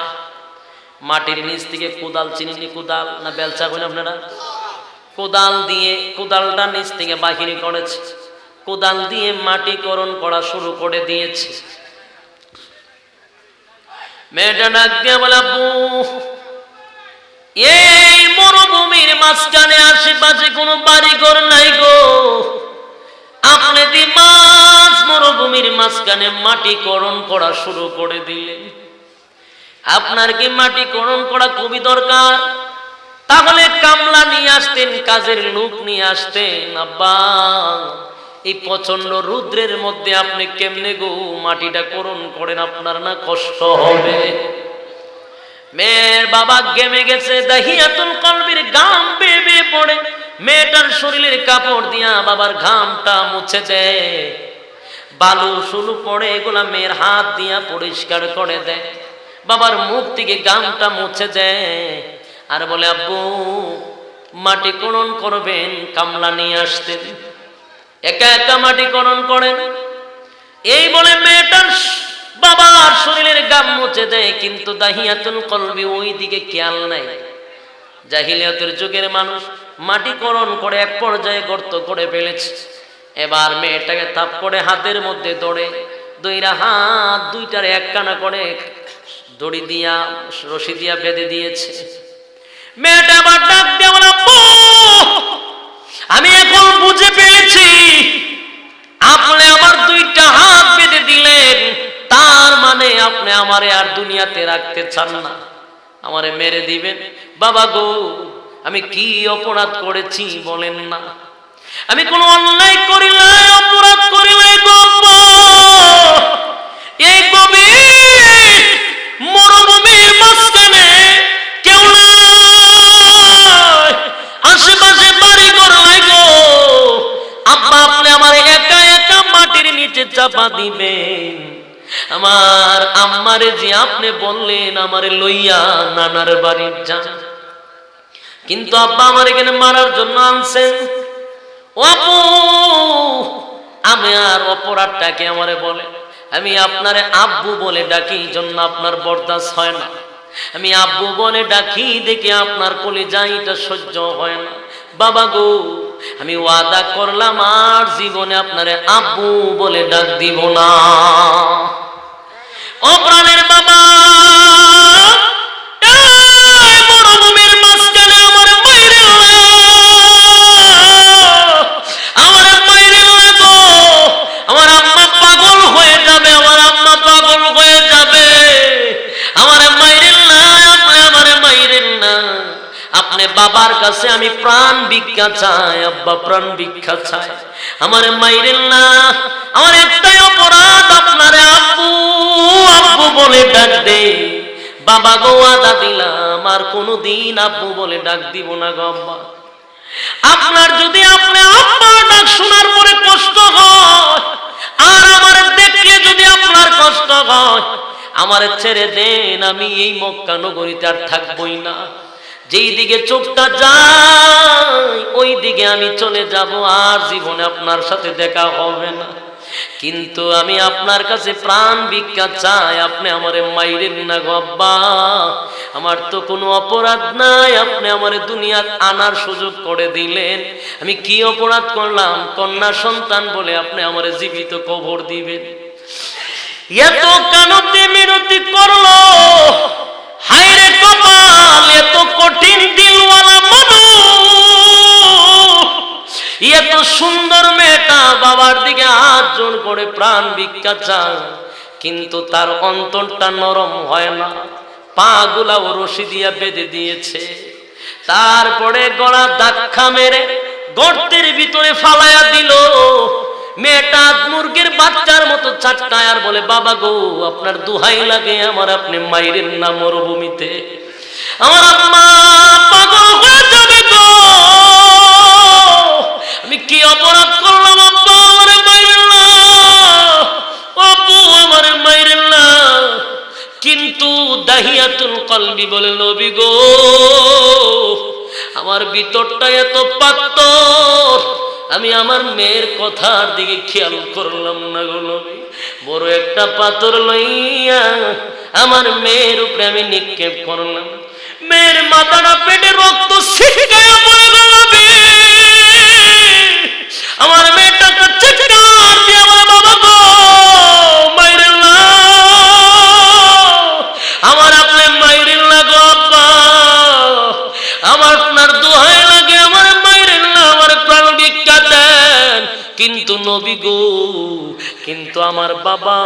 মাটির নিচ থেকে কোদাল, চিনি কোদাল না বেলচা করেন আপনারা, কোদাল দিয়ে কোদালটা নিচ থেকে বাহির করেছে। কোদাল দিয়ে মাটিকরণ করা শুরু করে দিয়েছে। মেয়েটা ডাক দিয়ে বলে, আব্বু, এই মরুভূমির মাঝখানে আশেপাশে কোনো বাড়িঘর নাই গো। আপনি দি মাছ মরুভূমির মাঝখানে মাটিকরণ করা শুরু করে দিলেন। আপনার কি মাটিকরণ করা খুবই দরকার? তাহলে কামলা নিয়ে আসতেন, কাজের লোক নিয়ে আসতেন। আব্বা, এই প্রচন্ড রুদ্রের মধ্যে আপনি কেমনে গো মাটিটা করণ করেন? আপনার না কষ্ট হবে? মেয়ের বাবা গেমে গেছে। দাহিয়াতুল কলবির ঘাম বেয়ে বেয়ে পড়ে। মেয়েটার শরীরের কাপড় দিয়া বাবার ঘামটা মুছে দেয়। বালু সুলু পড়ে, এগুলা মেয়ের হাত দিয়া পরিষ্কার করে দেয়। বাবার মুখ থেকে ঘামটা মুছে দেয় আর বলে, আব্বু, মাটি করণ করবেন, কামলা নিয়ে আসতেন। একা একা মাটি করণ করেন। এই বলে মেয়েটার বাবার শরীরের ঘাম মুছে দেয়। কিন্তু দাহিয়াতুল কলবি ওই দিকে খেয়াল নাই। জাহিলিয়াতের যুগের মানুষ মাটিকরণ করে এক পর্যায়ে গর্ত করে ফেলেছে। এবার মেয়েটাকে তাপ করে হাতের মধ্যে দড়ে দুইটা হাত দুইটার একখানা করে দড়ি দিয়া রশি দিয়া বেঁধে দিয়েছে। মেয়েটা আবার ডাক দিয়ে বলে, আব্বু, আমি এখন বুঝে পেরেছি আপনি আমার দুইটা হাত বেঁধে দিলেন, তার মানে আপনি আমারে আর দুনিয়াতে রাখতে চান না, আমারে মেরে দিবেন। বাবা গো, আমি কি অপরাধ করেছি বলেন না? আমি কোন অন্যায় করি নাই, অপরাধ করি নাই গো। এই গভীর মরুভূমির মাঝখানে কেউ নাই, আশেপাশে বাড়ি ঘর নাই গো। আব্বা, আপনি আমার একা একা মাটির নিচে চাপা দিবেন। আমার আম্মারে যে আপনি বললেন আমারে লইয়া নানার বাড়ি যান, কিন্তু আব্বা আমার এখানে মারার জন্য আনছেন। ও আপু, আমি আর অপরাধটাকে আমারে বলে, আমি আপনারে আব্বু বলে ডাকি, জন্য আপনার বরদাস্ত হয় না। আমি আব্বু বলে ডাকি দেখে আপনার কলিজায় এটা সহ্য হয় না। বাবা গো, আমি ওয়াদা করলাম আর জীবনে আপনারে আব্বু বলে ডাক দিব না। ও প্রাণের বাবা, মরুভূমির মাঝখানে আমার মাইরে গো, আমার আম্মা পাগল হয়ে যাবে, আমার আম্মা পাগল হয়ে যাবে। আমারে মাইরেন না, আপনি আমারে মাইরেন না। আপনি বাবার কাছে আমি প্রাণ ভিক্ষা চাই, আব্বা প্রাণ ভিক্ষা চাই, আমারে মাইরেন না। আমার একটাই অপরাধ, আপনারে আব্বু আব্বু বলে ডাক দে। বাবা গো, ওয়াদা দিলাম আমার কোনোদিন আব্বু বলে ডাক দিব না গো আব্বা। আপনার যদি আপনি আব্বার ডাক শোনার পরে কষ্ট হয় আর আমার দেখলে যদি আপনার কষ্ট হয়, আমার ছেড়ে দেন, আমি এই মক্কা নগরীতে আর থাকবই না। যেই দিকে চোখটা যায় ওই দিকে আমি চলে যাব, আর জীবনে আপনার সাথে দেখা হবে না। কিন্তু আমি আপনার কাছে প্রাণ ভিক্ষা চাই, আপনি আমারে মাইরেন না গো আব্বা। আমার তো কোনো অপরাধ নাই, আপনি আমারে দুনিয়াত আনার সুযোগ করে দিলেন। আমি কি অপরাধ করলাম? কন্যা সন্তান বলে আপনি আমারে জীবিত কবর দিবেন? এত কানতে মিনতি করলো, হায় রে কপাল, এত কঠিন দিলওয়ালা মানুষ, এত সুন্দর মেয়েটা বাবার দিকে হাত জোড় করে প্রাণ ভিক্ষা চায়, কিন্তু তার অন্তরটা নরম হয় না। পা গুলাও রশি দিয়া বেঁধে দিয়েছে, তারপরে গলা ধাক্কা মেরে গর্তের ভিতরে ফালাইয়া দিল। মেয়েটা মুরগির বাচ্চার মতো চাটকায় আর বলে, বাবা গো আপনার দুহাই লাগে, আমার আপনি মাইরেন না মরুভূমিতে, আমার আম্মা পাগল হয়ে যাবে গো। আমি কি অপরাধ করলাম আব্বা, আমারে মাইরেন না, আব্বু আমারে মাইরেন না। কিন্তু দাহিয়াতুল কলবি বলে, নবী গো আমার ভিতরটা এত পাথর, আমি আমার মেয়ের কথার দিকে খেয়াল করলাম না গো নবী। বড় একটা পাথর লইয়া আমার মেয়ের উপরে আমি নিক্ষেপ করলাম। মেয়ের মাথাটা পেটে রক্ত ছিটকায়া পড়ে গেল। আমার মেয়েটাকে চিৎকার দিয়ে আমার বাবা গো মাইরেন না, আমার আপনি মাইরেন না গো আব্বা, আমার আপনার দোহাই লাগে, আমার মাইরেন না, আমার প্রাণ ভিক্ষা দেন। কিন্তু নবী গো, কিন্তু আমার বাবা,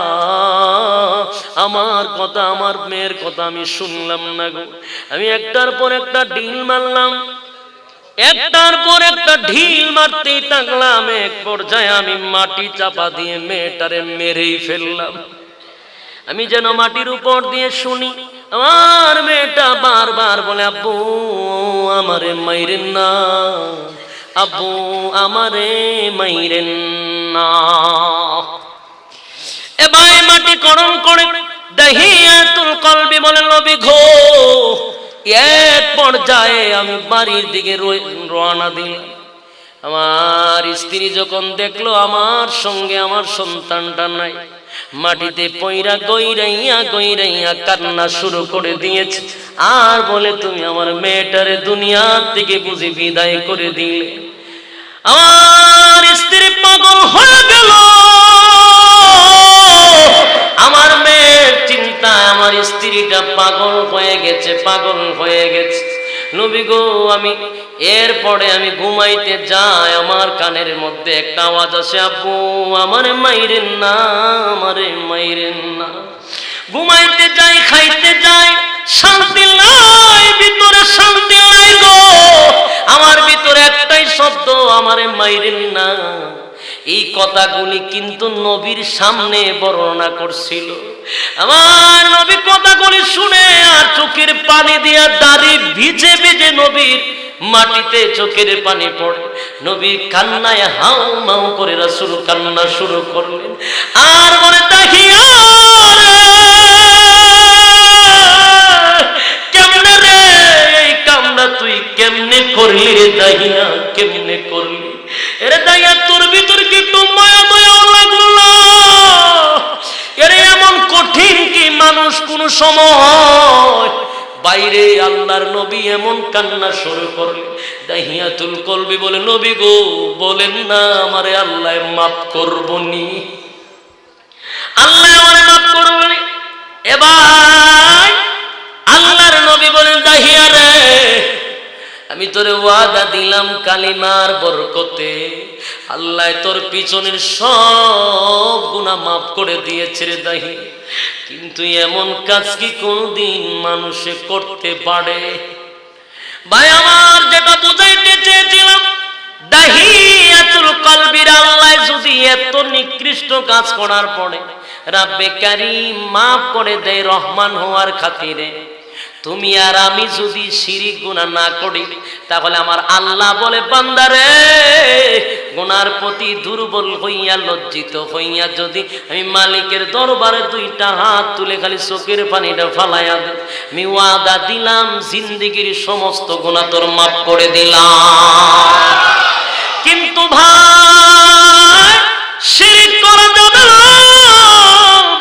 আমার কথা, আমার মেয়ের কথা আমি শুনলাম না গো। আমি একটার পর একটা ঢিল মারলাম, একটার পর একটা ঢিল মারতেই থাকলাম। এক পর্যায়ে আমি মাটি চাপা দিয়ে মেয়েটারে মেরেই ফেললাম। আমি যেন মাটির উপর দিয়ে শুনি আমার মেয়েটা বারবার বলে, আব্বু আমারে মাইরেন না, আব্বু আমারে মাইরেন না। এবার মাটি করণ করে দাহিয়াতুল কলবি বলে, নবী গো এক পর্যায়ে আমি বাড়ির দিকে রওনা দিলাম। আমার স্ত্রী যখন দেখলো আমার সঙ্গে আমার সন্তানটা নাই, মাটিতে পইরা গইরাইয়া গইরাইয়া কান্না শুরু করে দিয়েছে, আর বলে, তুমি আমার মেয়েটারে দুনিয়ার থেকে বুঝি বিদায় করে দিলে। আমার স্ত্রী পাগল হয়ে গেল, আমার মেয়ের চিন্তায় আমার স্ত্রীটা পাগল হয়ে গেছে, পাগল হয়ে গেছে। নবী গো আমি এরপরে আমি ঘুমাইতে যাই, আমার কানের মধ্যে একটা আওয়াজ আসে, আব্বু আমারে মাইরেন না, আমারে মাইরেন না। ঘুমাইতে যাই, খাইতে যাই, শান্তি নাই, ভিতরে শান্তি নাই গো। আমার ভিতরে একটাই শব্দ, আমারে মাইরেন না। এই কথাগুলি কিন্তু নবীর সামনে বর্ণনা করছিল। আমার নবী কথাগুলি শুনে আর চোখের পানি দিয়া দাড়ি ভিজে ভিজে নবীর মাটিতে চোখের পানি পড়ে। নবী কান্নায় হাউ মাউ করে রাসূল কান্না শুরু করলেন, আর বলে, তাহিয়া কেমনে রে এই কামনা তুই কেমনে করলি রে দাহিয়া, কেমনে করলি? এরে দাহিয়া তোর ভিতর কি একটু মায়া দয়া লাগলো না? এরে এমন কঠিন কি মানুষ কোন সময় বাইরে আল্লাহর নবী এমন কান্না শুরু করলেন। দাহিয়াতুল কলবি বলে, নবী গো বলেন না আমারে আল্লাহ মাফ করবনি, আল্লাহ আমারে মাফ করবনি। এবার আল্লাহর নবী বলেন, দাহিয়া রে আমি তোরে ওয়াদা দিলাম কালিমার বরকতে আল্লাহ তোর পিছনের সব গুনাহ মাফ করে দিয়েছে রে দাহি। কিন্তু এমন কাজ কি কোনদিন মানুষে করতে পারে? ভাই আমার যেটা বুঝাইতে চেয়েছিলাম, দাহিয়াতুল কলবির আল্লাহ যদি এত নিকৃষ্ট কাজ করার পরে রাব্বে কারীম মাফ করে দেয় রহমান হওয়ার খাতিরে, তুমি আর আমি যদি শিরিক গুনাহ না করি, তাহলে আমার আল্লাহ বলে বান্দারে, গুনার প্রতি দুর্বল হইয়া লজ্জিত হইয়া যদি আমি মালিকের দরবারে দুইটা হাত তুলে খালি চোখের পানিটা ফালাইয়া দিই, আমি ওয়াদা দিলাম জিন্দেগির সমস্ত গুনাহ তোর মাফ করে দিলাম। কিন্তু ভাই শিরক করা যাবে না,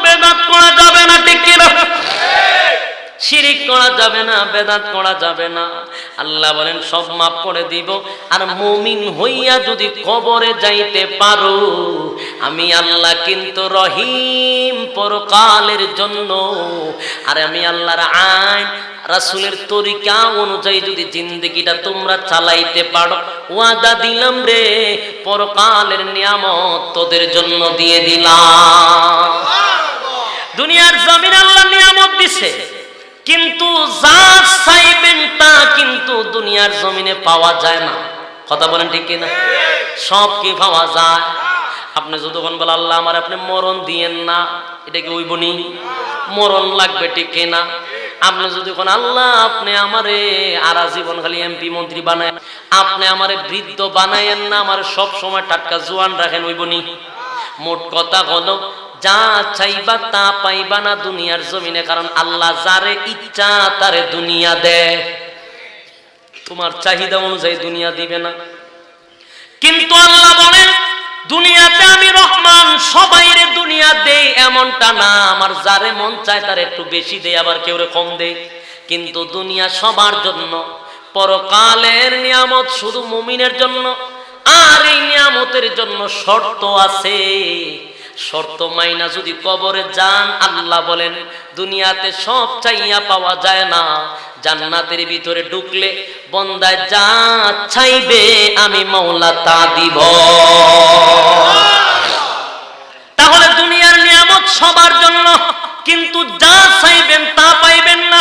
বেদাত করা যাবে না, ঠিক কি না? শিরিক করা যাবে না, বেদাত করা যাবে না। আল্লাহ বলেন সব মাফ করে দিব। আর মুমিন হইয়া যদি কবরে যাইতে পারো, আমি আল্লাহ কিন্তু রহিম পরকালের জন্য। আর আমি আল্লাহর আইন রাসূলের তরিকা অনুযায়ী যদি জিন্দেগিটা তোমরা চালাইতে পারো, ওয়াদা দিলাম রে পরকালের নিয়ামত তোদের জন্য দিয়ে দিলাম। দুনিয়ার জমিন আল্লাহ নিয়ামত দিছে, কিন্তু যা চাইবেন তা কিন্তু দুনিয়ার জমিনে পাওয়া যায় না। কথা বলেন ঠিক কিনা? সব কি পাওয়া যায়? আপনি যতক্ষণ বলেন আল্লাহ আমার আপনি মরণ দিয়েন না, এটা কি হইবনি? মরণ লাগবে, ঠিক কিনা? আপনি যদি কোন আল্লাহ আপনি আমারে আর জীবন খালি এমপি মন্ত্রী বানায়, আপনি আমারে বৃদ্ধ বানায়েন না, আমার সব সময় টাটকা জোয়ান রাখেন, হইবনি? মোট কথা হলো যা চাইবা তা পাইবা না দুনিয়ার জমিনে, কারণ আল্লাহ যারে ইচ্ছা তারে দুনিয়া দেয়। তোমার চাহিদা অনুযায়ী দুনিয়া দিবে না। কিন্তু আল্লাহ বলেন দুনিয়াতে আমি রহমান, সবাইরে দুনিয়া দেই এমনটা না, আমার যারে মন চায় তার একটু বেশি দেয়, আবার কেউ কম দেয়। কিন্তু দুনিয়া সবার জন্য, পরকালের নিয়ামত শুধু মুমিনের জন্য। আর এই নিয়ামতের জন্য শর্ত আছে। শর্ত মাইনা যদি কবরে যান, আল্লাহ বলেন দুনিয়াতে সব চাইয়া পাওয়া যায় না, জান্নাতের ভিতরে ঢুকলে বন্দায় যা চাইবে আমি মাওলা তা দিব। তাহলে দুনিয়ার নিয়ামত সবার জন্য, কিন্তু যা চাইবেন তা পাইবেন না।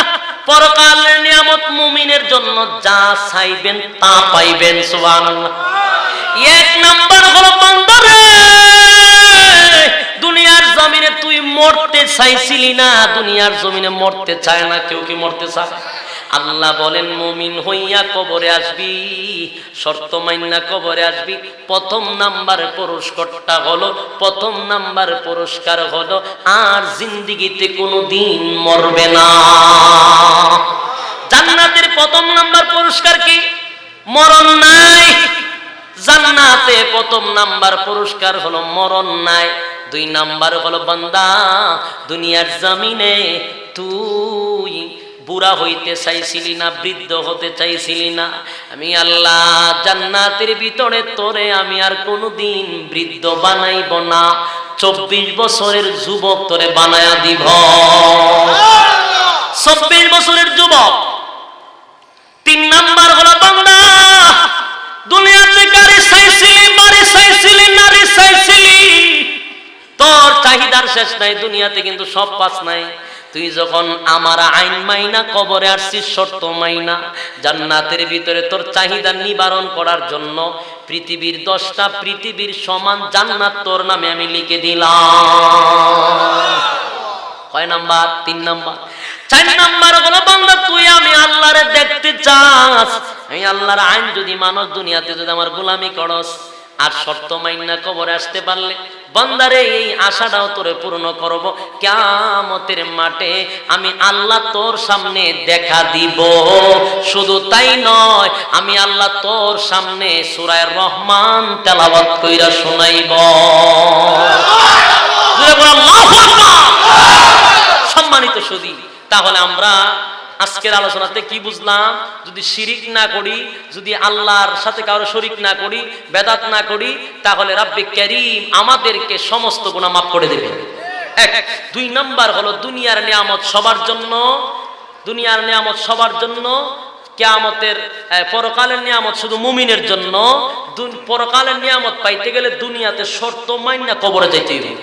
পরকালের নিয়ামত মুমিনের জন্য, যা চাইবেন তা পাইবেন। সুবহানাল্লাহ। এক নাম্বার হলো বান্দারে, দুনিয়ার জমিনে তুই মরতে চাইছিলি না, দুনিয়ার জমিনে মরতে চায় না কেউ। কি মরতে চায়? আল্লাহ বলেন মুমিন হইয়া কবরে আসবি, শর্ত মাইন্না কবরে আসবি। প্রথম নাম্বার পুরস্কারটা হলো, প্রথম নাম্বার পুরস্কার হলো আর জিন্দেগিতে কোনোদিন মরবে না। জান্নাতের প্রথম নাম্বার পুরস্কার কি? মরণ নাই। জান্নাতে প্রথম নাম্বার পুরস্কার হলো মরণ নাই। দুই নাম্বার হলো বান্দা দুনিয়ার জমিনে তুই বুড়া হইতে চাইছিলি না, বৃদ্ধ হতে চাইছিলি না, আমি আল্লাহ জান্নাতের ভিতরে তোরে আমি আর কোনোদিন বৃদ্ধ বানাইব না, 24 বছরের যুবক তোরে বানায়া দিব। 24 বছরের যুবক। তিন নাম্বার হলো বান্দা দুনিয়াতে গাড়ি চাইছিলি, বাড়ি চাইছিলি, নারী চাইছিলি, তোর চাহিদার শেষ নাই দুনিয়াতে, কিন্তু সব পাস নাই। তুই যখন আমার আইন মাইনা কবরে আসছিস, শর্ত মাইনা, জান্নাতের ভিতরে তোর চাহিদা নিবারণ করার জন্য পৃথিবীর 10টা পৃথিবীর সমান জান্নাত তোর নামে আমি লিখে দিলাম। কয় নাম্বার? 3 নাম্বার। 4 নাম্বার হলো বান্দা তুই আমি আল্লাহরে দেখতে চাস, আমি আল্লাহর আইন যদি মানস, দুনিয়াতে যদি আমার গোলামি করস, আর শর্ত মাইনা কবরে আসতে পারলে বান্দারে এই আশাটাও তোরে পূর্ণ করব, কিয়ামতের মাঠে আমি আল্লাহ তোর সামনে দেখা দিব। শুধু তাই নয়, আমি আল্লাহ তোর সামনে সূরা রহমান তেলাওয়াত কইরা শোনাইব। সম্মানিত সুধী, তাহলে আমরা আজকের আলোচনাতে কি বুঝলাম? যদি শিরিক না করি, যদি আল্লাহর সাথে কারো শরীক না করি, বেদাত না করি, তাহলে রাব্বে কারীম আমাদেরকে সমস্ত গুনাহ মাফ করে দেবে। 1। 2 নাম্বার হলো দুনিয়ার নিয়ামত সবার জন্য, দুনিয়ার নিয়ামত সবার জন্য, কিয়ামতের পরকালের নিয়ামত শুধু মুমিনের জন্য। পরকালের নিয়ামত পাইতে গেলে দুনিয়াতে শর্ত মাইনা কবরে যাইতে হবে।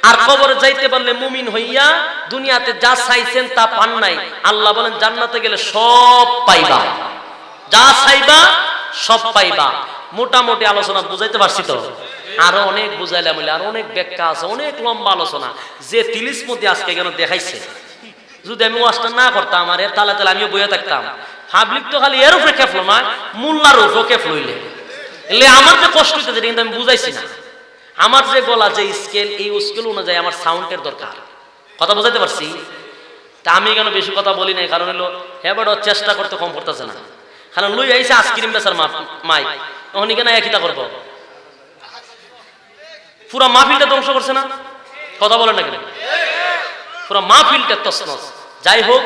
আর কবরে যাইতে পারলে মুমিন হইয়া দুনিয়াতে যা চাইছেন তা পান নাই, আল্লাহ বলেন জান্নাতে গেলে সব পাইবা, যা চাইবা সব পাইবা। মোটামুটি আলোচনা বুঝাইতে পারছি তো? আরো অনেক বুঝাইলাম, আর অনেক ব্যাখ্যা আছে, অনেক লম্বা আলোচনা, যে তিলিস মধ্যে আজকে কেন দেখাইছে যদি আমি ওয়াজটা না করতাম আর এর তালে তালে আমিও বইয়া থাকতাম, পাবলিক তো খালি এর উপরে খেফলো না, মোল্লার উপরে খেফলো হইলে এলে আমার যে কষ্ট হইতেছে কিন্তু আমি বুঝাইছি না। আমার যে গলা যে স্কেল, এই স্কেল অনুযায়ী আমার সাউন্ডের দরকার। কথা বোঝাতে পারছি? তা আমি কেন বেশি কথা বলি নাই, কারণ হলো হ্যাঁ বড় চেষ্টা করতে কম করতেছে না। কারণ লই আইসে আইসক্রিম বেচার মাইক, তখন কেন একইটা করবো, পুরা মাহফিলটা ধ্বংস করছে না? কথা বলেন না কেন? পুরা মাহফিলটা তছনছ। যাই হোক,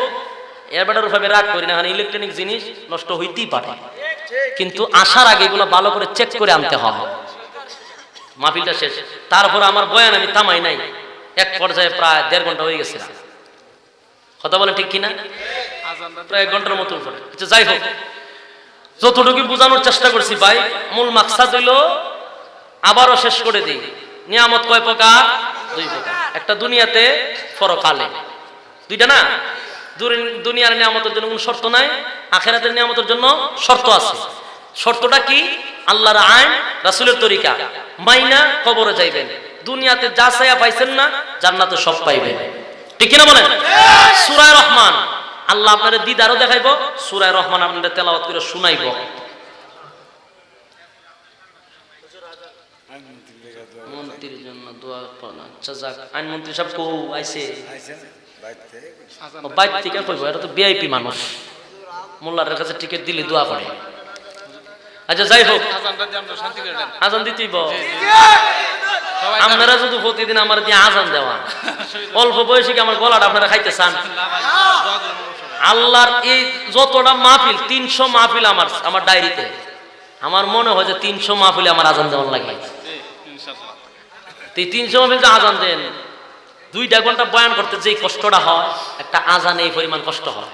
এর বেটার ভাবে রাগ করি না, কারণ ইলেকট্রনিক জিনিস নষ্ট হইতেই পারে, কিন্তু আসার আগে এগুলো ভালো করে চেক করে আনতে হবে। মাহফিলটা শেষ, তারপর আমার বয়ান আমি থামাই নাই, এক পর্যায়ে প্রায় 1.5 ঘন্টা হয়ে গেছে। কথা বলেন ঠিক কিনা? প্রায় 1 ঘন্টার মতো উপরে। আচ্ছা যাই হোক, যতটুকু বোঝানোর চেষ্টা করছি ভাই, মূল মাকসাদ হইল আবারও শেষ করে দিই, নিয়ামত কয় প্রকার? 2 প্রকার। একটা দুনিয়াতে, পরকালে। দুইটা না? দুনিয়ার নিয়ামতের জন্য কোনো শর্ত নাই, আখিরাতের নিয়ামতের জন্য শর্ত আছে। শর্তটা কি? আল্লাহর আইন, রাসূলের তরিকা মাইনা কবরে যাইবেন। দুনিয়াতে যা চাইয়া পাইছেন না, জান্নাতে সব পাইবেন। ঠিক কিনা বলেন? সূরা রহমান আল্লাহ আপনাদের দিদারও দেখাইবো, সূরা রহমান আপনাদের তেলাওয়াত করে শুনাইব। মন্ত্রীর জন্য দোয়া করেন। আচ্ছা যাক, আইনমন্ত্রী সব কো আইছে, বাইরে থেকে কইব, এটা তো ভিআইপি মানুষ, মোল্লার কাছে টিকিট দিলে দোয়া করে। আচ্ছা যাই হোক, আজান দিতেইব। আপনারা যদি প্রতিদিন আমার দিয়ে আজান দেওয়া, অল্প বয়সে কি আমার গলাটা আপনারা খাইতে চান? আল্লাহর এই যতটা মাহফিল, 300 মাহফিল আমার ডায়েরিতে, আমার মনে হয় যে 300 মাহফিলে আমার আজান দেওয়ার লাগে। 300 মাহফিল যে আজান দেন, 2 ঘন্টা বয়ান করতে যে কষ্টটা হয়, একটা আজানে এই পরিমাণ কষ্ট হয়।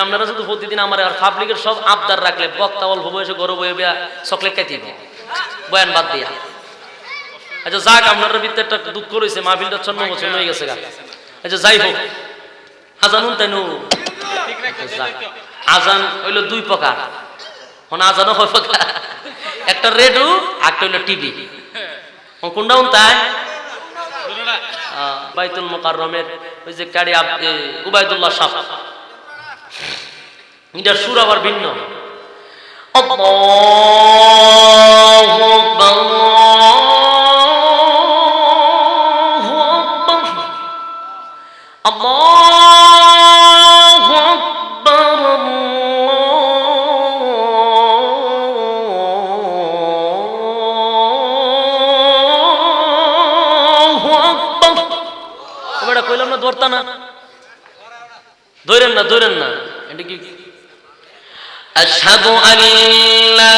আপনারা যদি প্রতিদিন আমার আর পাবলিকের সব আবদার রাখলে, বক্তা অল্প বয়সে গরু বয়ে চকলেট খাইতেইব বয়ান বাদ দিয়া। আচ্ছা যাক, আপনার ভিতরে একটা দুঃখ রয়েছে, মাহফিলটা 6 বছর হয়ে গেছে। আচ্ছা যাই হোক, আজান তাই আজান হইল 2 প্রকার। মানে আজানও হয় প্রকার, একটা রেডিও, একটা হইল টিভি। কোনটা তাই? বাইতুল মুকাররমের ওই যে কারি উবাইদুল্লাহ সাহেব, এটার সুর আবার ভিন্ন। আল্লাহু আকবার, আল্লাহু আকবার, আল্লাহু আকবার। ওটা কইলাম না, ধরতা না, ধরেন না, ধরেন না। এটা কি? আশহাদু আল্লা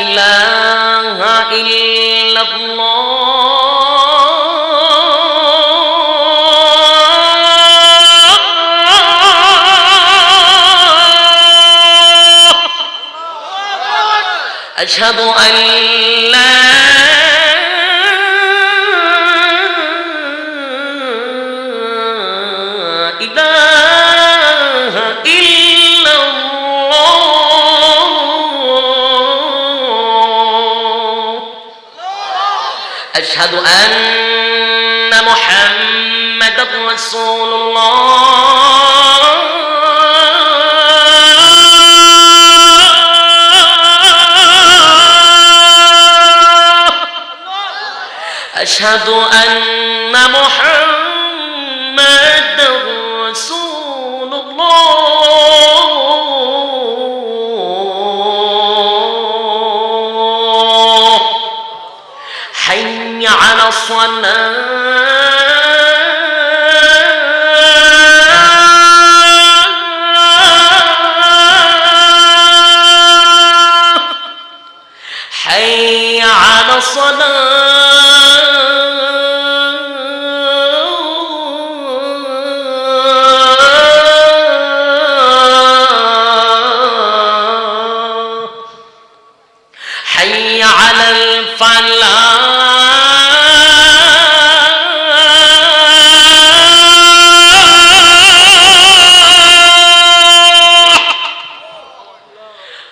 ইলাহা ইল্লাল্লাহ, আশহাদু আল্লা أشهد أن محمد رسول الله أشهد أن محمد رسول الله حي على الصلاة حي على الصلاة حي على الفلاح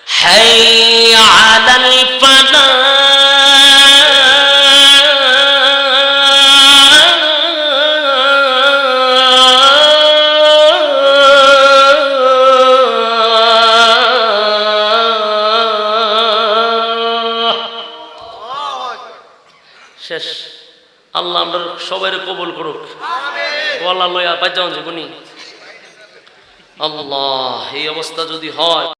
حي على الفلاح সবাই কবুল করুক গলা লয়া বাজাও জীবনী আল্লাহ এই অবস্থা যদি হয়